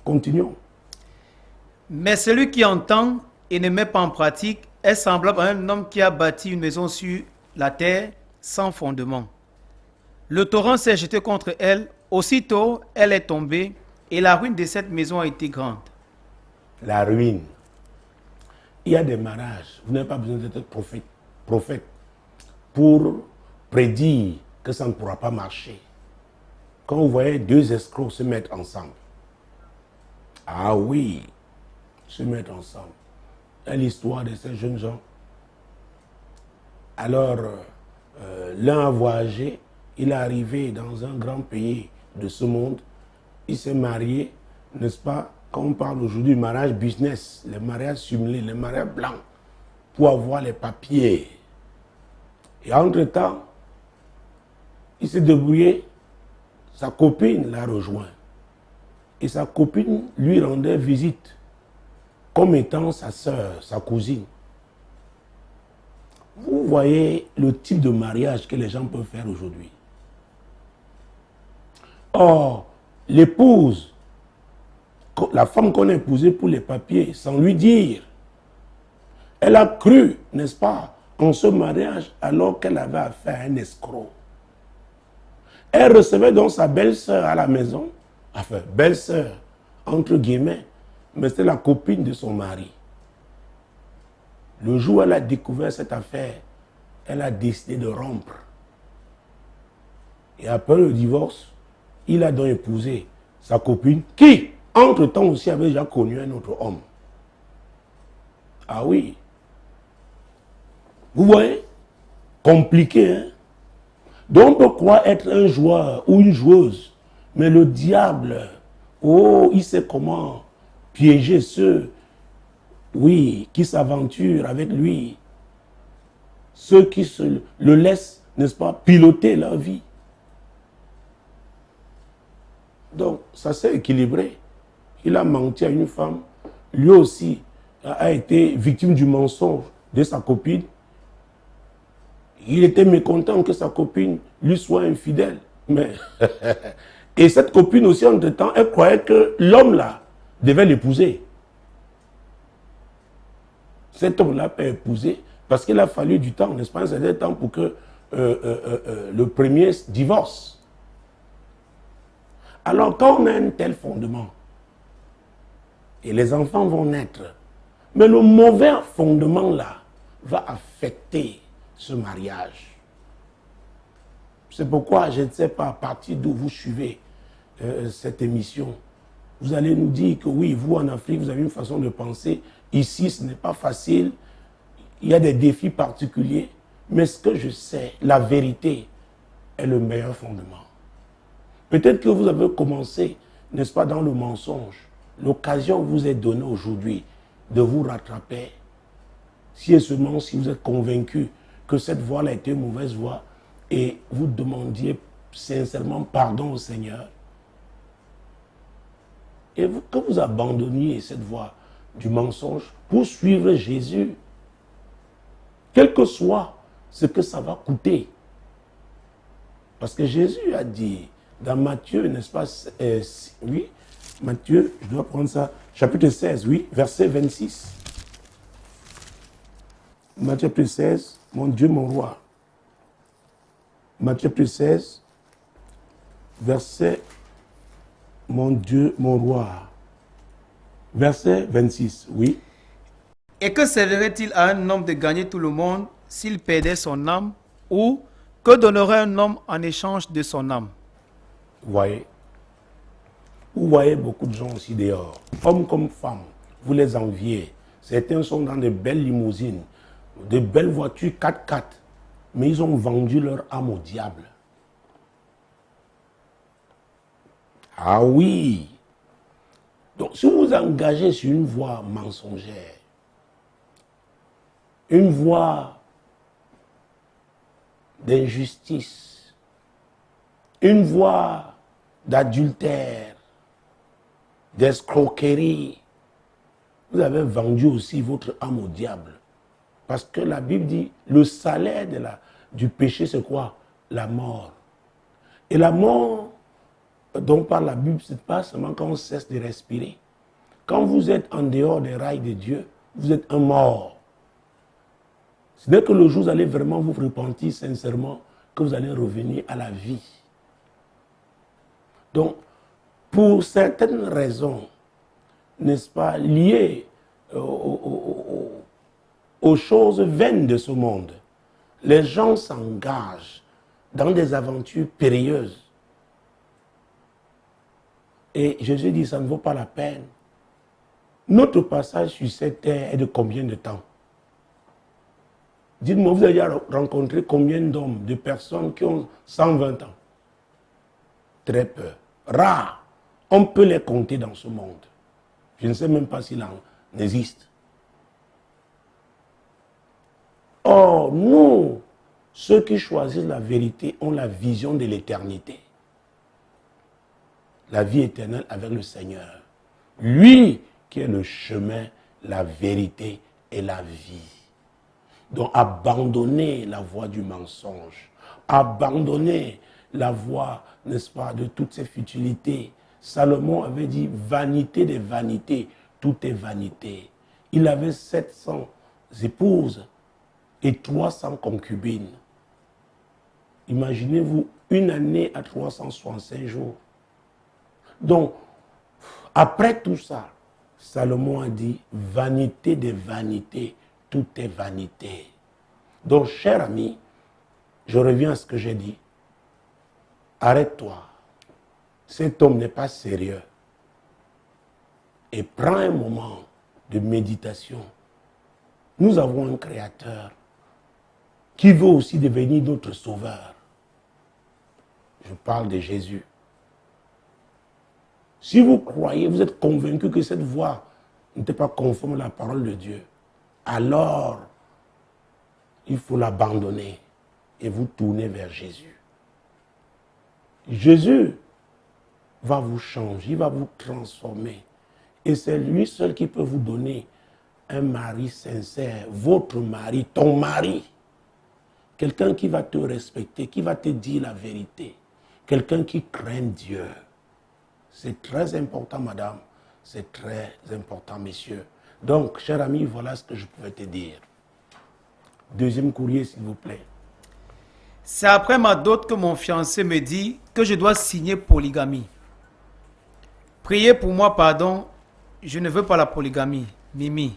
Continuons. Mais celui qui entend et ne met pas en pratique est semblable à un homme qui a bâti une maison sur la terre sans fondement. Le torrent s'est jeté contre elle, aussitôt elle est tombée et la ruine de cette maison a été grande. La ruine. Il y a des mariages, vous n'avez pas besoin d'être prophète pour prédire que ça ne pourra pas marcher. Quand vous voyez deux escrocs se mettre ensemble, ah oui, se mettre ensemble. C'est l'histoire de ces jeunes gens. Alors, l'un a voyagé, il est arrivé dans un grand pays de ce monde, il s'est marié, n'est-ce pas? Quand on parle aujourd'hui du mariage business, les mariages simulés, les mariages blancs, pour avoir les papiers. Et entre-temps, il s'est débrouillé, sa copine l'a rejoint. Et sa copine lui rendait visite comme étant sa sœur, sa cousine. Vous voyez le type de mariage que les gens peuvent faire aujourd'hui. Or, l'épouse, la femme qu'on a épousée pour les papiers, sans lui dire, elle a cru, n'est-ce pas, en ce mariage alors qu'elle avait affaire à un escroc. Elle recevait donc sa belle-sœur à la maison, enfin, belle-sœur, entre guillemets, mais c'est la copine de son mari. Le jour où elle a découvert cette affaire, elle a décidé de rompre. Et après le divorce, il a donc épousé sa copine, qui, entre-temps aussi, avait déjà connu un autre homme. Ah oui. Vous voyez? Compliqué, hein? Donc on peut croire être un joueur ou une joueuse, mais le diable, oh, il sait comment piéger ceux, oui, qui s'aventurent avec lui, ceux qui le laissent, n'est-ce pas, piloter leur vie. Donc, ça s'est équilibré. Il a menti à une femme, lui aussi a été victime du mensonge de sa copine. Il était mécontent que sa copine lui soit infidèle. Mais et cette copine aussi, entre-temps, elle croyait que l'homme-là devait l'épouser. Cet homme-là peut épouser parce qu'il a fallu du temps, n'est-ce pas, un certain temps pour que le premier divorce. Alors, quand on a un tel fondement, et les enfants vont naître, mais le mauvais fondement-là va affecter ce mariage. C'est pourquoi je ne sais pas à partir d'où vous suivez cette émission. Vous allez nous dire que oui, vous en Afrique, vous avez une façon de penser. Ici, ce n'est pas facile. Il y a des défis particuliers. Mais ce que je sais, la vérité est le meilleur fondement. Peut-être que vous avez commencé, n'est-ce pas, dans le mensonge. L'occasion vous est donnée aujourd'hui de vous rattraper si et seulement si vous êtes convaincu que cette voie-là était une mauvaise voie et vous demandiez sincèrement pardon au Seigneur et que vous abandonniez cette voie du mensonge pour suivre Jésus, quel que soit ce que ça va coûter. Parce que Jésus a dit dans Matthieu, n'est-ce pas, oui, Matthieu, je dois prendre ça, chapitre 16, oui, verset 26. Matthieu 16, mon Dieu, mon roi. Matthieu 16, verset, mon Dieu, mon roi. Verset 26, oui. Et que servirait-il à un homme de gagner tout le monde s'il perdait son âme, ou que donnerait un homme en échange de son âme? Vous voyez beaucoup de gens aussi dehors, hommes comme femmes, vous les enviez. Certains sont dans de belles limousines, de belles voitures 4x4, mais ils ont vendu leur âme au diable. Ah oui! Donc si vous vous engagez sur une voie mensongère, une voie d'injustice, une voie d'adultère, d'escroquerie, vous avez vendu aussi votre âme au diable. Parce que la Bible dit, le salaire du péché, c'est quoi? La mort. Et la mort dont parle la Bible, ce n'est pas seulement quand on cesse de respirer. Quand vous êtes en dehors des rails de Dieu, vous êtes un mort. Ce n'est que le jour où vous allez vraiment vous repentir sincèrement que vous allez revenir à la vie. Donc, pour certaines raisons, n'est-ce pas, liées aux choses vaines de ce monde, les gens s'engagent dans des aventures périlleuses. Et Jésus dit, ça ne vaut pas la peine. Notre passage sur cette terre est de combien de temps? Dites-moi, vous avez déjà rencontré combien d'hommes, de personnes qui ont 120 ans? Très peu. Rares. On peut les compter dans ce monde. Je ne sais même pas s'il en existe. Or, nous, ceux qui choisissent la vérité, ont la vision de l'éternité. La vie éternelle avec le Seigneur. Lui qui est le chemin, la vérité et la vie. Donc, abandonner la voie du mensonge, abandonner la voie, n'est-ce pas, de toutes ces futilités. Salomon avait dit, vanité des vanités, tout est vanité. Il avait 700 épouses et 300 concubines. Imaginez-vous, une année à 365 jours. Donc, après tout ça, Salomon a dit, vanité des vanités, tout est vanité. Donc, cher ami, je reviens à ce que j'ai dit. Arrête-toi. Cet homme n'est pas sérieux. Et prends un moment de méditation. Nous avons un Créateur qui veut aussi devenir notre Sauveur. Je parle de Jésus. Si vous croyez, vous êtes convaincu que cette voie n'était pas conforme à la parole de Dieu, alors il faut l'abandonner et vous tourner vers Jésus. Jésus va vous changer, il va vous transformer. Et c'est lui seul qui peut vous donner un mari sincère, votre mari, ton mari. Quelqu'un qui va te respecter, qui va te dire la vérité. Quelqu'un qui craint Dieu. C'est très important, madame. C'est très important, messieurs. Donc, cher ami, voilà ce que je pouvais te dire. Deuxième courrier, s'il vous plaît. C'est après ma dot que mon fiancé me dit que je dois signer polygamie. Priez pour moi, pardon. Je ne veux pas la polygamie. Mimi.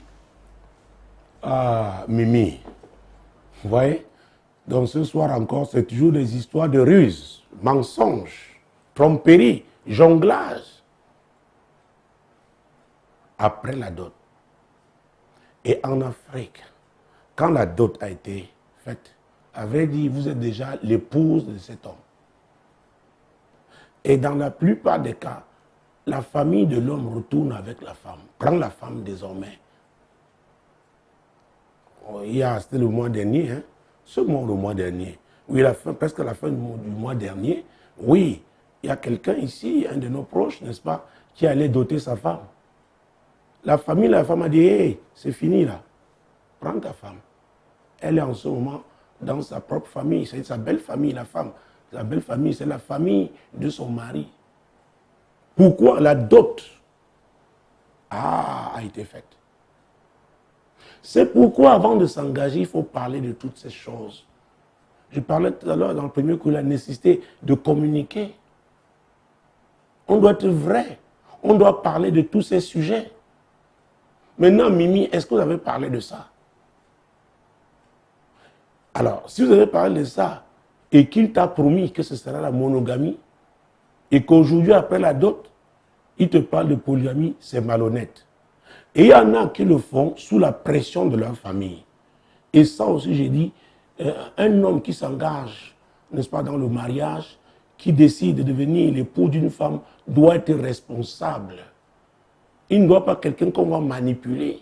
Ah, Mimi. Vous voyez? Donc ce soir encore, c'est toujours des histoires de ruses, mensonges, tromperies, jonglage. Après la dot. Et en Afrique, quand la dot a été faite, avait dit, vous êtes déjà l'épouse de cet homme. Et dans la plupart des cas, la famille de l'homme retourne avec la femme, prend la femme désormais. c'était le mois dernier, hein, le mois dernier, oui, presque la fin du mois dernier, oui, il y a quelqu'un ici, un de nos proches, n'est-ce pas, qui allait doter sa femme. La femme a dit, hey, c'est fini là, prends ta femme. Elle est en ce moment dans sa propre famille, c'est sa belle famille, la femme. Sa belle famille, c'est la famille de son mari. Pourquoi la dot a été faite? C'est pourquoi avant de s'engager, il faut parler de toutes ces choses. Je parlais tout à l'heure dans le premier cours de la nécessité de communiquer. On doit être vrai. On doit parler de tous ces sujets. Maintenant, Mimi, est-ce que vous avez parlé de ça? Alors, si vous avez parlé de ça et qu'il t'a promis que ce sera la monogamie et qu'aujourd'hui, après la dot, il te parle de polygamie, c'est malhonnête. Et il y en a qui le font sous la pression de leur famille. Et ça aussi, j'ai dit, un homme qui s'engage, n'est-ce pas, dans le mariage, qui décide de devenir l'époux d'une femme, doit être responsable. Il ne doit pas quelqu'un qu'on va manipuler.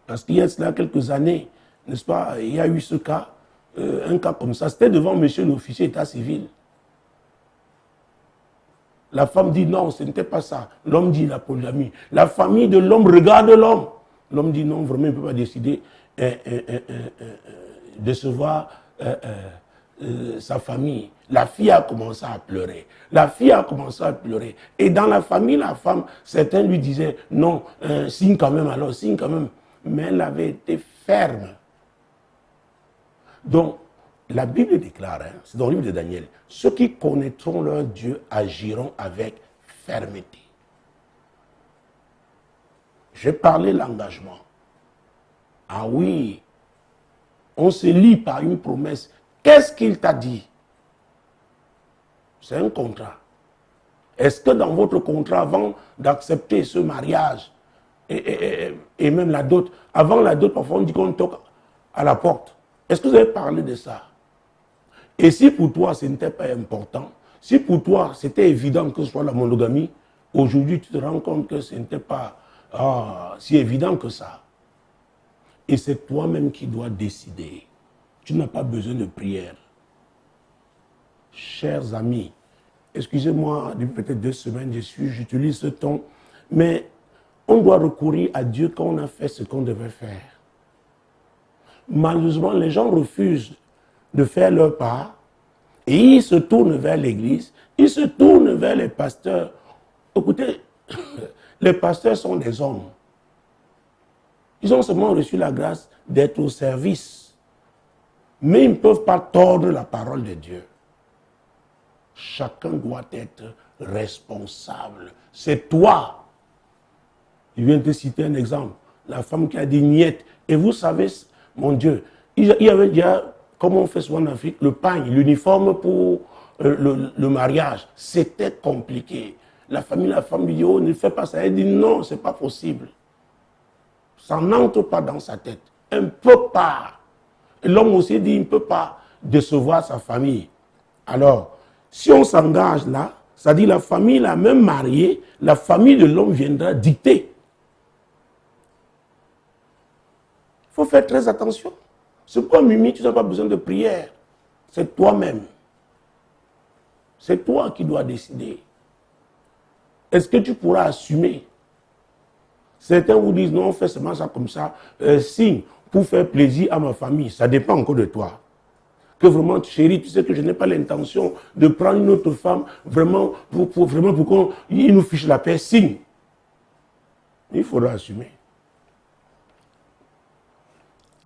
Parce qu'il y a cela quelques années, n'est-ce pas, il y a eu ce cas, un cas comme ça. C'était devant monsieur l'officier d'état civil. La femme dit non, ce n'était pas ça. L'homme dit la polygamie. La famille de l'homme regarde l'homme. L'homme dit non, vraiment, il ne peut pas décider de se voir sa famille. La fille a commencé à pleurer. La fille a commencé à pleurer. Et dans la famille, la femme, certains lui disaient non, signe quand même alors, signe quand même. Mais elle avait été ferme. Donc, la Bible déclare, hein, c'est dans le livre de Daniel, ceux qui connaîtront leur Dieu agiront avec fermeté. J'ai parlé l'engagement. Ah oui, on se lie par une promesse. Qu'est-ce qu'il t'a dit? C'est un contrat. Est-ce que dans votre contrat, avant d'accepter ce mariage, et même la dot, avant la dot, parfois on dit qu'on toque à la porte. Est-ce que vous avez parlé de ça? Et si pour toi, ce n'était pas important, si pour toi, c'était évident que ce soit la monogamie, aujourd'hui, tu te rends compte que ce n'était pas si évident que ça. Et c'est toi-même qui dois décider. Tu n'as pas besoin de prière. Chers amis, excusez-moi, depuis peut-être 2 semaines, j'utilise ce ton, mais on doit recourir à Dieu quand on a fait ce qu'on devait faire. Malheureusement, les gens refusent de faire leur part et ils se tournent vers l'église, ils se tournent vers les pasteurs. Écoutez, les pasteurs sont des hommes. Ils ont seulement reçu la grâce d'être au service. Mais ils ne peuvent pas tordre la parole de Dieu. Chacun doit être responsable. C'est toi. Je viens de te citer un exemple. La femme qui a dit niette. Et vous savez, mon Dieu, il y avait déjà, comme on fait souvent en Afrique, le pagne, l'uniforme pour le mariage. C'était compliqué. La femme lui dit, oh, ne fais pas ça. Elle dit, non, ce n'est pas possible. Ça n'entre pas dans sa tête. Elle ne peut pas. Et l'homme aussi dit, il ne peut pas décevoir sa famille. Alors, si on s'engage là, ça dit la famille, la même mariée, la famille de l'homme viendra dicter. Il faut faire très attention. C'est pas Mimi, tu n'as pas besoin de prière. C'est toi-même. C'est toi qui dois décider. Est-ce que tu pourras assumer? Certains vous disent, non, on fait seulement ça comme ça, signe, pour faire plaisir à ma famille. Ça dépend encore de toi. Que vraiment, chérie, tu sais que je n'ai pas l'intention de prendre une autre femme, vraiment, pour qu'on nous fiche la paix, signe. Il faudra assumer.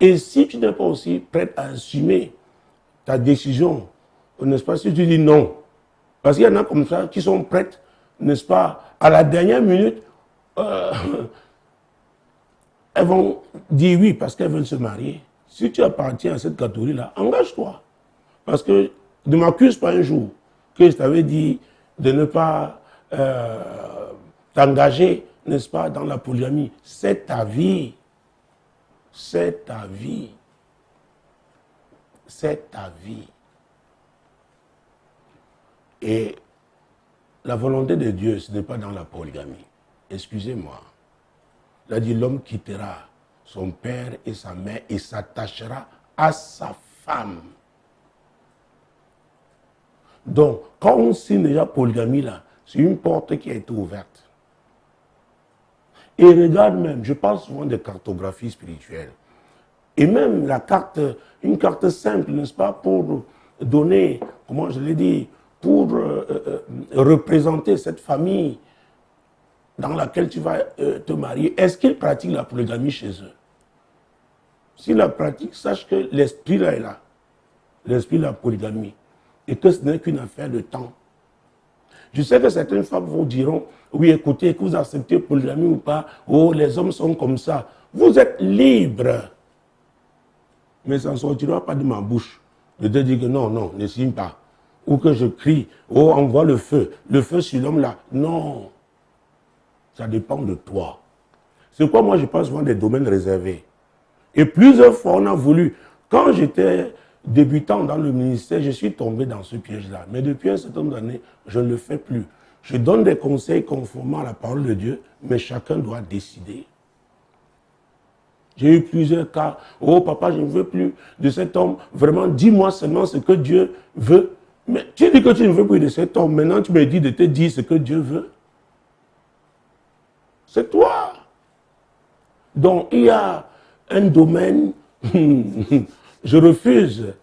Et si tu n'es pas aussi prête à assumer ta décision, n'est-ce pas, si tu dis non, parce qu'il y en a comme ça qui sont prêtes, n'est-ce pas, à la dernière minute, elles vont dire oui parce qu'elles veulent se marier. Si tu appartiens à cette catégorie-là, engage-toi. Parce que ne m'accuse pas un jour que je t'avais dit de ne pas t'engager, n'est-ce pas, dans la polygamie. C'est ta vie. C'est ta vie. C'est ta vie. Et la volonté de Dieu, ce n'est pas dans la polygamie. Excusez-moi. Il a dit l'homme quittera son père et sa mère et s'attachera à sa femme. Donc, quand on signe déjà polygamie là, c'est une porte qui a été ouverte. Et regarde même, je parle souvent de cartographie spirituelle. Et même la carte, une carte simple, n'est-ce pas, pour donner, comment je l'ai dit, pour représenter cette famille dans laquelle tu vas te marier. Est-ce qu'ils pratiquent la polygamie chez eux? S'ils la pratiquent, sache que l'esprit là est là. L'esprit de la polygamie. Et que ce n'est qu'une affaire de temps. Je sais que certaines femmes vous diront, oui, écoutez, que vous acceptez polygamie ou pas, oh, les hommes sont comme ça. Vous êtes libre. Mais ça ne sortira pas de ma bouche de te dire que non, non, ne signe pas. Ou que je crie, oh, envoie le feu sur l'homme là. Non. Ça dépend de toi. C'est quoi, moi, je pense souvent des domaines réservés. Et plusieurs fois, on a voulu. Quand j'étais débutant dans le ministère, je suis tombé dans ce piège-là. Mais depuis un certain nombre d'années, je ne le fais plus. Je donne des conseils conformément à la parole de Dieu, mais chacun doit décider. J'ai eu plusieurs cas. Oh, papa, je ne veux plus de cet homme. Vraiment, dis-moi seulement ce que Dieu veut. Mais tu dis que tu ne veux plus de cet homme. Maintenant, tu me dis de te dire ce que Dieu veut. C'est toi. Donc, il y a un domaine, je refuse,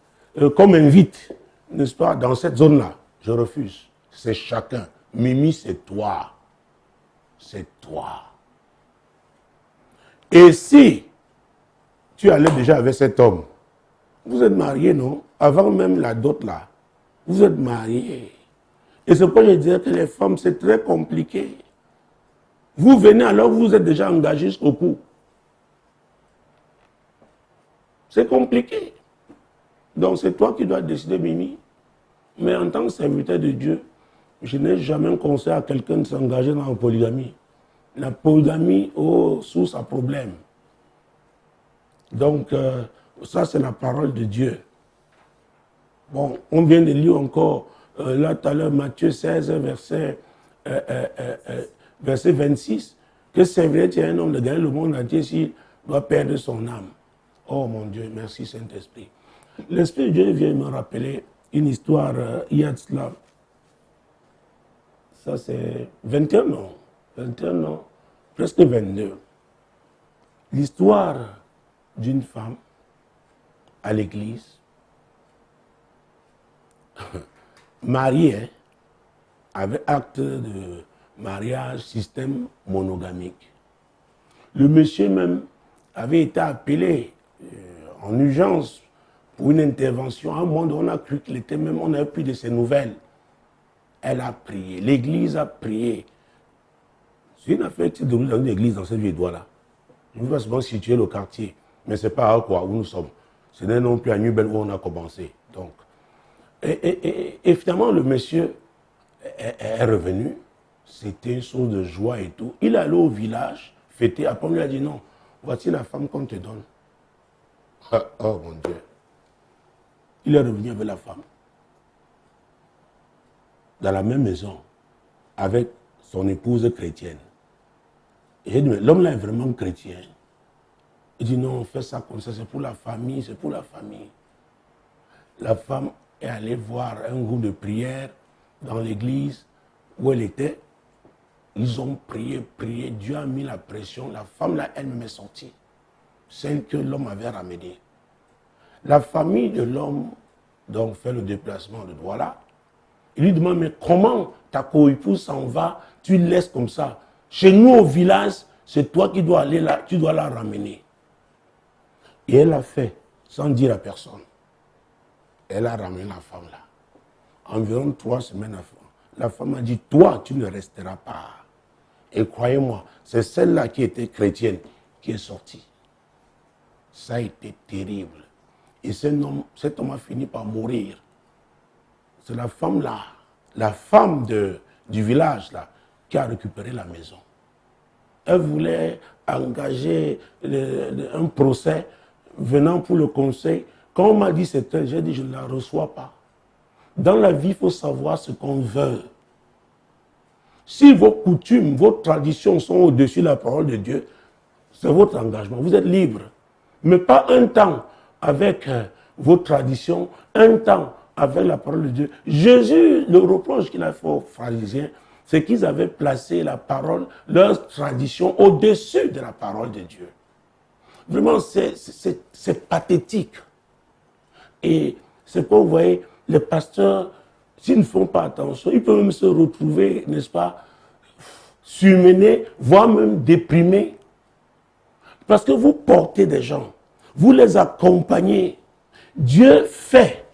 comme invite, n'est-ce pas, dans cette zone-là. Je refuse. C'est chacun. Mimi, c'est toi. C'est toi. Et si tu allais déjà avec cet homme, vous êtes mariés, non? Avant même la dot là, vous êtes mariés. Et c'est pourquoi je disais que les femmes, c'est très compliqué. Vous venez alors, vous êtes déjà engagés jusqu'au cou. C'est compliqué. Donc c'est toi qui dois décider, Mimi. Mais en tant que serviteur de Dieu, je n'ai jamais conseillé à quelqu'un de s'engager dans la polygamie. La polygamie, oh, source à problème. Donc, ça c'est la parole de Dieu. Bon, on vient de lire encore, là tout à l'heure, Matthieu 16, verset 26, que servirait-il à un homme de gagner le monde entier s'il doit perdre son âme? Oh mon Dieu, merci Saint-Esprit. L'Esprit de Dieu vient me rappeler une histoire, il y a de cela. Ça c'est 21 ans, presque 22. L'histoire d'une femme à l'église, mariée, avec acte de mariage, système monogamique. Le monsieur même avait été appelé en urgence pour une intervention. À un moment, on a cru qu'il était même, on n'avait plus de ses nouvelles. Elle a prié, l'église a prié. C'est une affaire qui se déroule dans une église dans cette ville-là. Je ne veux pas souvent situer le quartier, mais ce n'est pas à quoi où nous sommes. Ce n'est non plus à Nubel où on a commencé. Donc, et finalement, le monsieur est revenu. C'était une source de joie et tout. Il est allé au village, fêter. Après, on lui a dit non, voici la femme qu'on te donne. Oh mon Dieu. Il est revenu avec la femme. Dans la même maison, avec son épouse chrétienne. Et j'ai dit, mais l'homme là est vraiment chrétien. Il dit, non, on fait ça comme ça, c'est pour la famille, c'est pour la famille. La femme est allée voir un groupe de prière dans l'église où elle était. Ils ont prié, Dieu a mis la pression. La femme là, elle-même est sortie. Celle que l'homme avait ramenée. La famille de l'homme, donc, fait le déplacement de voilà. Il lui demande, mais comment ta coépouse s'en va, tu laisses comme ça. Chez nous au village, c'est toi qui dois aller là, tu dois la ramener. Et elle a fait, sans dire à personne. Elle a ramené la femme là. Environ 3 semaines après. La femme a dit, toi, tu ne resteras pas. Et croyez-moi, c'est celle-là qui était chrétienne qui est sortie. Ça a été terrible. Et cet homme a fini par mourir. C'est la femme là, la femme du village là, qui a récupéré la maison. Elle voulait engager un procès venant pour le conseil. Quand on m'a dit c'est elle, j'ai dit je ne la reçois pas. Dans la vie, il faut savoir ce qu'on veut. Si vos coutumes, vos traditions sont au-dessus de la parole de Dieu, C'est votre engagement. Vous êtes libre. Mais pas un temps avec vos traditions, un temps avec la parole de Dieu. Jésus, le reproche qu'il a fait aux pharisiens, c'est qu'ils avaient placé la parole, leur tradition, au-dessus de la parole de Dieu. Vraiment, c'est pathétique. Et c'est quoi, vous voyez, les pasteurs, s'ils ne font pas attention, ils peuvent même se retrouver, n'est-ce pas, surmenés, voire même déprimés. Parce que vous portez des gens, vous les accompagnez. Dieu fait.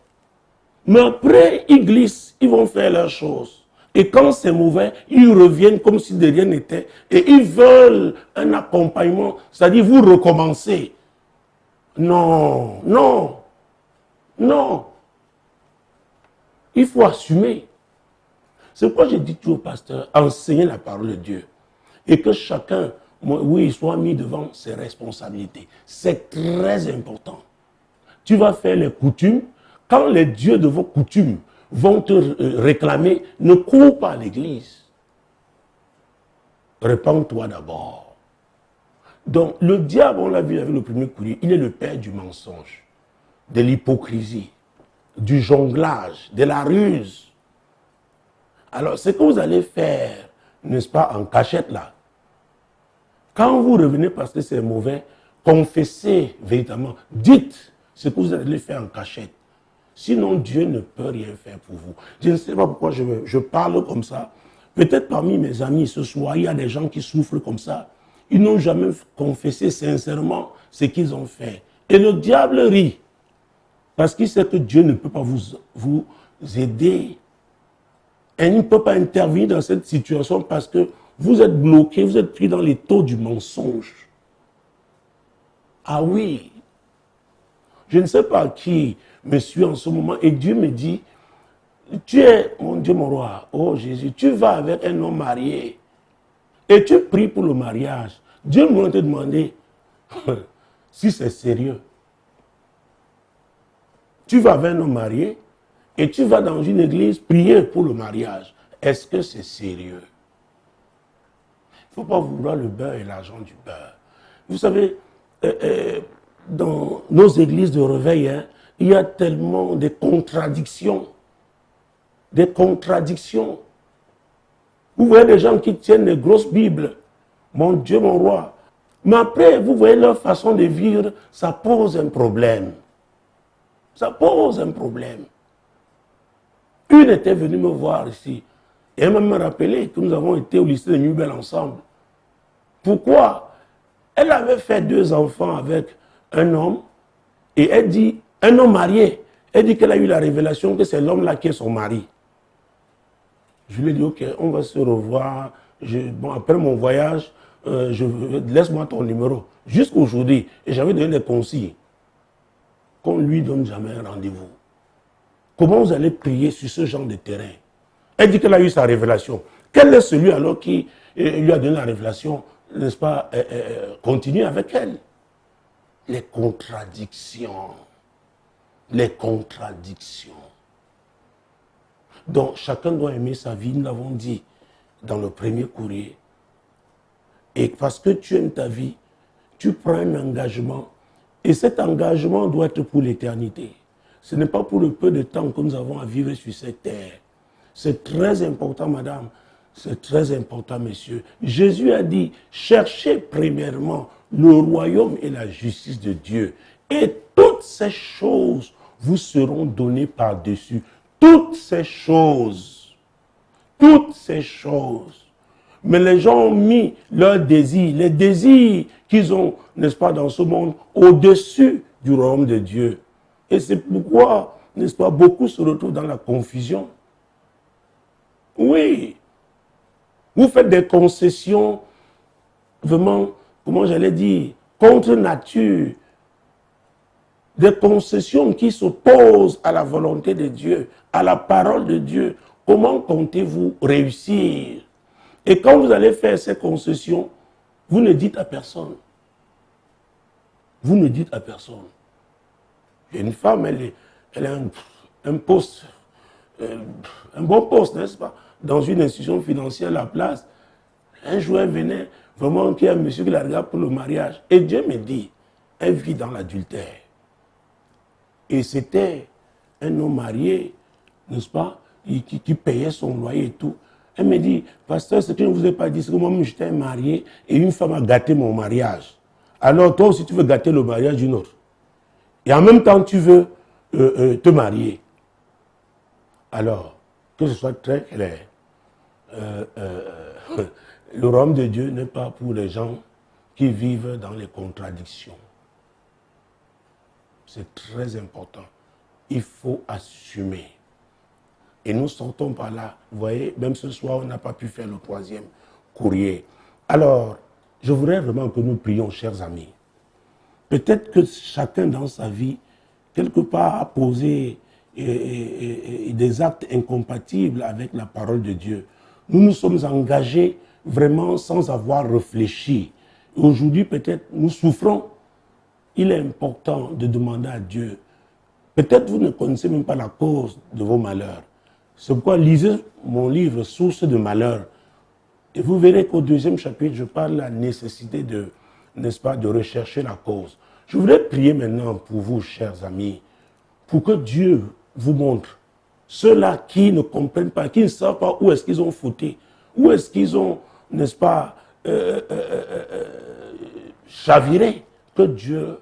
Mais après, ils glissent, ils vont faire leurs choses. Et quand c'est mauvais, ils reviennent comme si de rien n'était. Et ils veulent un accompagnement, c'est-à-dire vous recommencez. Non, non, non. Il faut assumer. C'est pourquoi je dis toujours au pasteur, enseignez la parole de Dieu. Et que chacun, oui, soit mis devant ses responsabilités. C'est très important. Tu vas faire les coutumes. Quand les dieux de vos coutumes vont te réclamer, ne cours pas à l'église. Répands-toi d'abord. Donc, le diable, on l'a vu avec le premier courrier, il est le père du mensonge, de l'hypocrisie, du jonglage, de la ruse. Alors, ce que vous allez faire, n'est-ce pas, en cachette là, quand vous revenez parce que c'est mauvais, confessez véritablement, dites ce que vous allez faire en cachette. Sinon, Dieu ne peut rien faire pour vous. Je ne sais pas pourquoi je parle comme ça. Peut-être parmi mes amis ce soir, il y a des gens qui souffrent comme ça. Ils n'ont jamais confessé sincèrement ce qu'ils ont fait. Et le diable rit. Parce qu'il sait que Dieu ne peut pas vous aider. Et il ne peut pas intervenir dans cette situation parce que vous êtes bloqué, vous êtes pris dans les taux du mensonge. Ah oui. Je ne sais pas qui me suit en ce moment et Dieu me dit, tu es, mon Dieu, mon roi, oh Jésus, tu vas avec un homme marié et tu pries pour le mariage. Dieu me te demander si c'est sérieux. Tu vas avec un homme marié et tu vas dans une église prier pour le mariage. Est-ce que c'est sérieux? Il ne faut pas vouloir le beurre et l'argent du beurre. Vous savez, dans nos églises de réveil, hein, il y a tellement de contradictions. Des contradictions. Vous voyez des gens qui tiennent des grosses Bibles. Mon Dieu, mon roi. Mais après, vous voyez leur façon de vivre, ça pose un problème. Ça pose un problème. Une était venue me voir ici. Et elle m'a même rappelé que nous avons été au lycée de Newbel ensemble. Pourquoi? Elle avait fait 2 enfants avec un homme. Et elle dit, un homme marié. Elle dit qu'elle a eu la révélation que c'est l'homme-là qui est son mari. Je lui ai dit, ok, on va se revoir. Bon, après mon voyage, laisse-moi ton numéro. Jusqu'aujourd'hui. Et j'avais donné des consignes. Qu'on ne lui donne jamais un rendez-vous. Comment vous allez prier sur ce genre de terrain? Elle dit qu'elle a eu sa révélation. Quel est celui alors qui lui a donné la révélation, n'est-ce pas, continuer avec elle? Les contradictions. Les contradictions. Donc, chacun doit aimer sa vie, nous l'avons dit dans le premier courrier. Et parce que tu aimes ta vie, tu prends un engagement. Et cet engagement doit être pour l'éternité. Ce n'est pas pour le peu de temps que nous avons à vivre sur cette terre. C'est très important, madame. C'est très important, messieurs. Jésus a dit, cherchez premièrement le royaume et la justice de Dieu. Et toutes ces choses vous seront données par-dessus. Toutes ces choses. Toutes ces choses. Mais les gens ont mis leurs désirs, les désirs qu'ils ont, n'est-ce pas, dans ce monde, au-dessus du royaume de Dieu. Et c'est pourquoi, n'est-ce pas, beaucoup se retrouvent dans la confusion. Oui. Vous faites des concessions, vraiment, comment j'allais dire, contre nature. Des concessions qui s'opposent à la volonté de Dieu, à la parole de Dieu. Comment comptez-vous réussir? Et quand vous allez faire ces concessions, vous ne dites à personne. Vous ne dites à personne. Il y a une femme, elle a un poste, un bon poste, n'est-ce pas? Dans une institution financière, la place. Un jour, elle venait, vraiment, qu'il y a un monsieur qui la regarde pour le mariage. Et Dieu me dit, elle vit dans l'adultère. Et c'était un homme marié, n'est-ce pas, qui payait son loyer et tout. Elle me dit, pasteur, ce que je ne vous ai pas dit, c'est que moi-même j'étais marié et une femme a gâté mon mariage. Alors toi aussi tu veux gâter le mariage d'une autre. Et en même temps tu veux te marier. Alors, que ce soit très clair, le royaume de Dieu n'est pas pour les gens qui vivent dans les contradictions. C'est très important. Il faut assumer. Et nous sortons par là. Vous voyez, même ce soir, on n'a pas pu faire le 3e courrier. Alors, je voudrais vraiment que nous prions, chers amis. Peut-être que chacun dans sa vie, quelque part, a posé des actes incompatibles avec la parole de Dieu. Nous nous sommes engagés vraiment sans avoir réfléchi. Aujourd'hui, peut-être, nous souffrons. Il est important de demander à Dieu. Peut-être vous ne connaissez même pas la cause de vos malheurs. C'est pourquoi lisez mon livre « Source de malheur ». Et vous verrez qu'au 2e chapitre, je parle de la nécessité de, n'est-ce pas, de rechercher la cause. Je voudrais prier maintenant pour vous, chers amis, pour que Dieu vous montre ceux-là qui ne comprennent pas, qui ne savent pas où est-ce qu'ils ont fauté, où est-ce qu'ils ont, n'est-ce pas, chaviré, que Dieu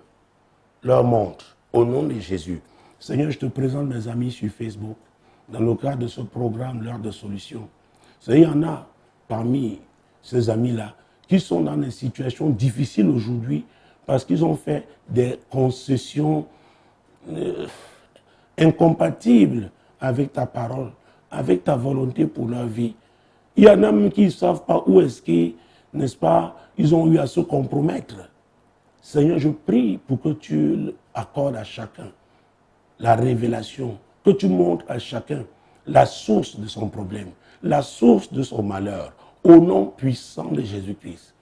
leur montre au nom de Jésus. Seigneur, je te présente mes amis sur Facebook, dans le cadre de ce programme, l'heure de solution. Il y en a parmi ces amis-là qui sont dans des situations difficiles aujourd'hui parce qu'ils ont fait des concessions incompatibles avec ta parole, avec ta volonté pour leur vie. Il y en a même qui ne savent pas où est-ce qu'ils, n'est-ce pas, ils ont eu à se compromettre. Seigneur, je prie pour que tu accordes à chacun la révélation, que tu montres à chacun la source de son problème, la source de son malheur, au nom puissant de Jésus-Christ.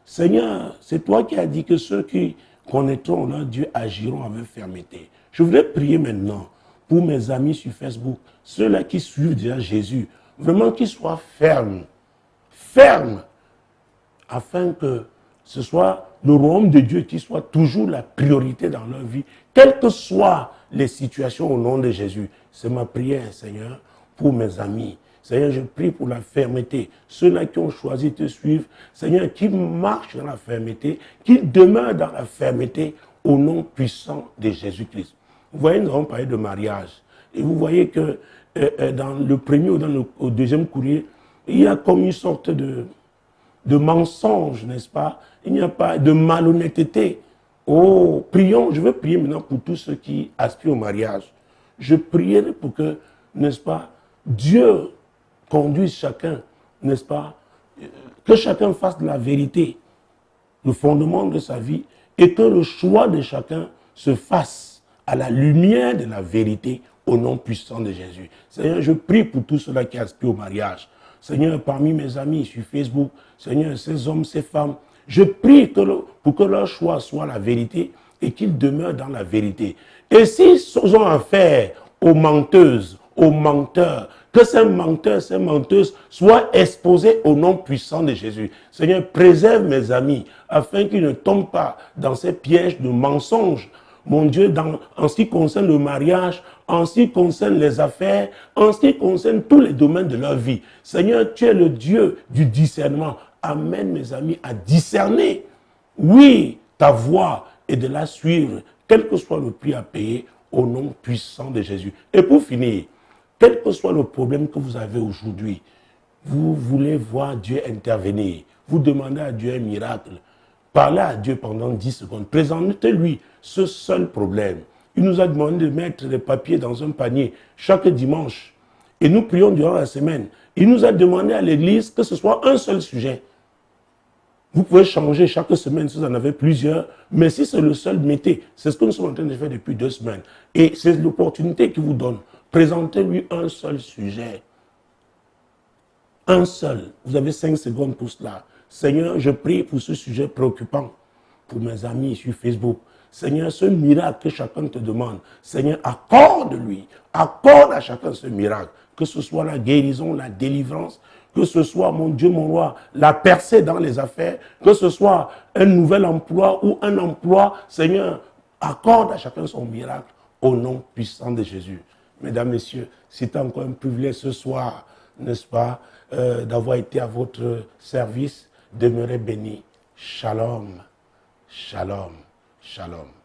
Seigneur, c'est toi qui as dit que ceux qui connaîtront leur Dieu agiront avec fermeté. Je voudrais prier maintenant pour mes amis sur Facebook, ceux-là qui suivent déjà Jésus, vraiment qu'ils soient fermes, afin que ce soit le royaume de Dieu qui soit toujours la priorité dans leur vie, quelles que soient les situations au nom de Jésus. C'est ma prière, Seigneur, pour mes amis. Seigneur, je prie pour la fermeté. Ceux-là qui ont choisi de te suivre, Seigneur, qu'ils marchent dans la fermeté, qu'ils demeurent dans la fermeté au nom puissant de Jésus-Christ. Vous voyez, nous avons parlé de mariage. Et vous voyez que dans le premier ou dans le 2e courrier, il y a comme une sorte de mensonge, n'est-ce pas? Il n'y a pas de malhonnêteté. Oh, prions, je veux prier maintenant pour tous ceux qui aspirent au mariage. Je prierai pour que, n'est-ce pas, Dieu conduise chacun, n'est-ce pas, que chacun fasse de la vérité le fondement de sa vie et que le choix de chacun se fasse à la lumière de la vérité au nom puissant de Jésus. Seigneur, je prie pour tous ceux-là qui aspirent au mariage. Seigneur, parmi mes amis sur Facebook, Seigneur, ces hommes, ces femmes, je prie pour que leur choix soit la vérité et qu'ils demeurent dans la vérité. Et s'ils ont affaire aux menteuses, aux menteurs, que ces menteurs, ces menteuses soient exposés au nom puissant de Jésus. Seigneur, préserve mes amis afin qu'ils ne tombent pas dans ces pièges de mensonges. Mon Dieu, en ce qui concerne le mariage, en ce qui concerne les affaires, en ce qui concerne tous les domaines de leur vie. Seigneur, tu es le Dieu du discernement. Amène mes amis à discerner, oui, ta voix et de la suivre, quel que soit le prix à payer, au nom puissant de Jésus. Et pour finir, quel que soit le problème que vous avez aujourd'hui, vous voulez voir Dieu intervenir, vous demandez à Dieu un miracle, parlez à Dieu pendant 10 secondes, présentez-lui ce seul problème. Il nous a demandé de mettre les papiers dans un panier chaque dimanche. Et nous prions durant la semaine. Il nous a demandé à l'église que ce soit un seul sujet. Vous pouvez changer chaque semaine si vous en avez plusieurs, mais si c'est le seul, mettez. C'est ce que nous sommes en train de faire depuis 2 semaines. Et c'est l'opportunité qu'il vous donne. Présentez-lui un seul sujet. Un seul. Vous avez 5 secondes pour cela. Seigneur, je prie pour ce sujet préoccupant, pour mes amis sur Facebook. Seigneur, ce miracle que chacun te demande, Seigneur, accorde-lui, accorde à chacun ce miracle, que ce soit la guérison, la délivrance, que ce soit, mon Dieu, mon roi, la percée dans les affaires, que ce soit un nouvel emploi ou un emploi, Seigneur, accorde à chacun son miracle au nom puissant de Jésus. Mesdames, Messieurs, c'est encore un privilège ce soir, n'est-ce pas, d'avoir été à votre service. Demeurez bénis. Shalom, shalom, shalom.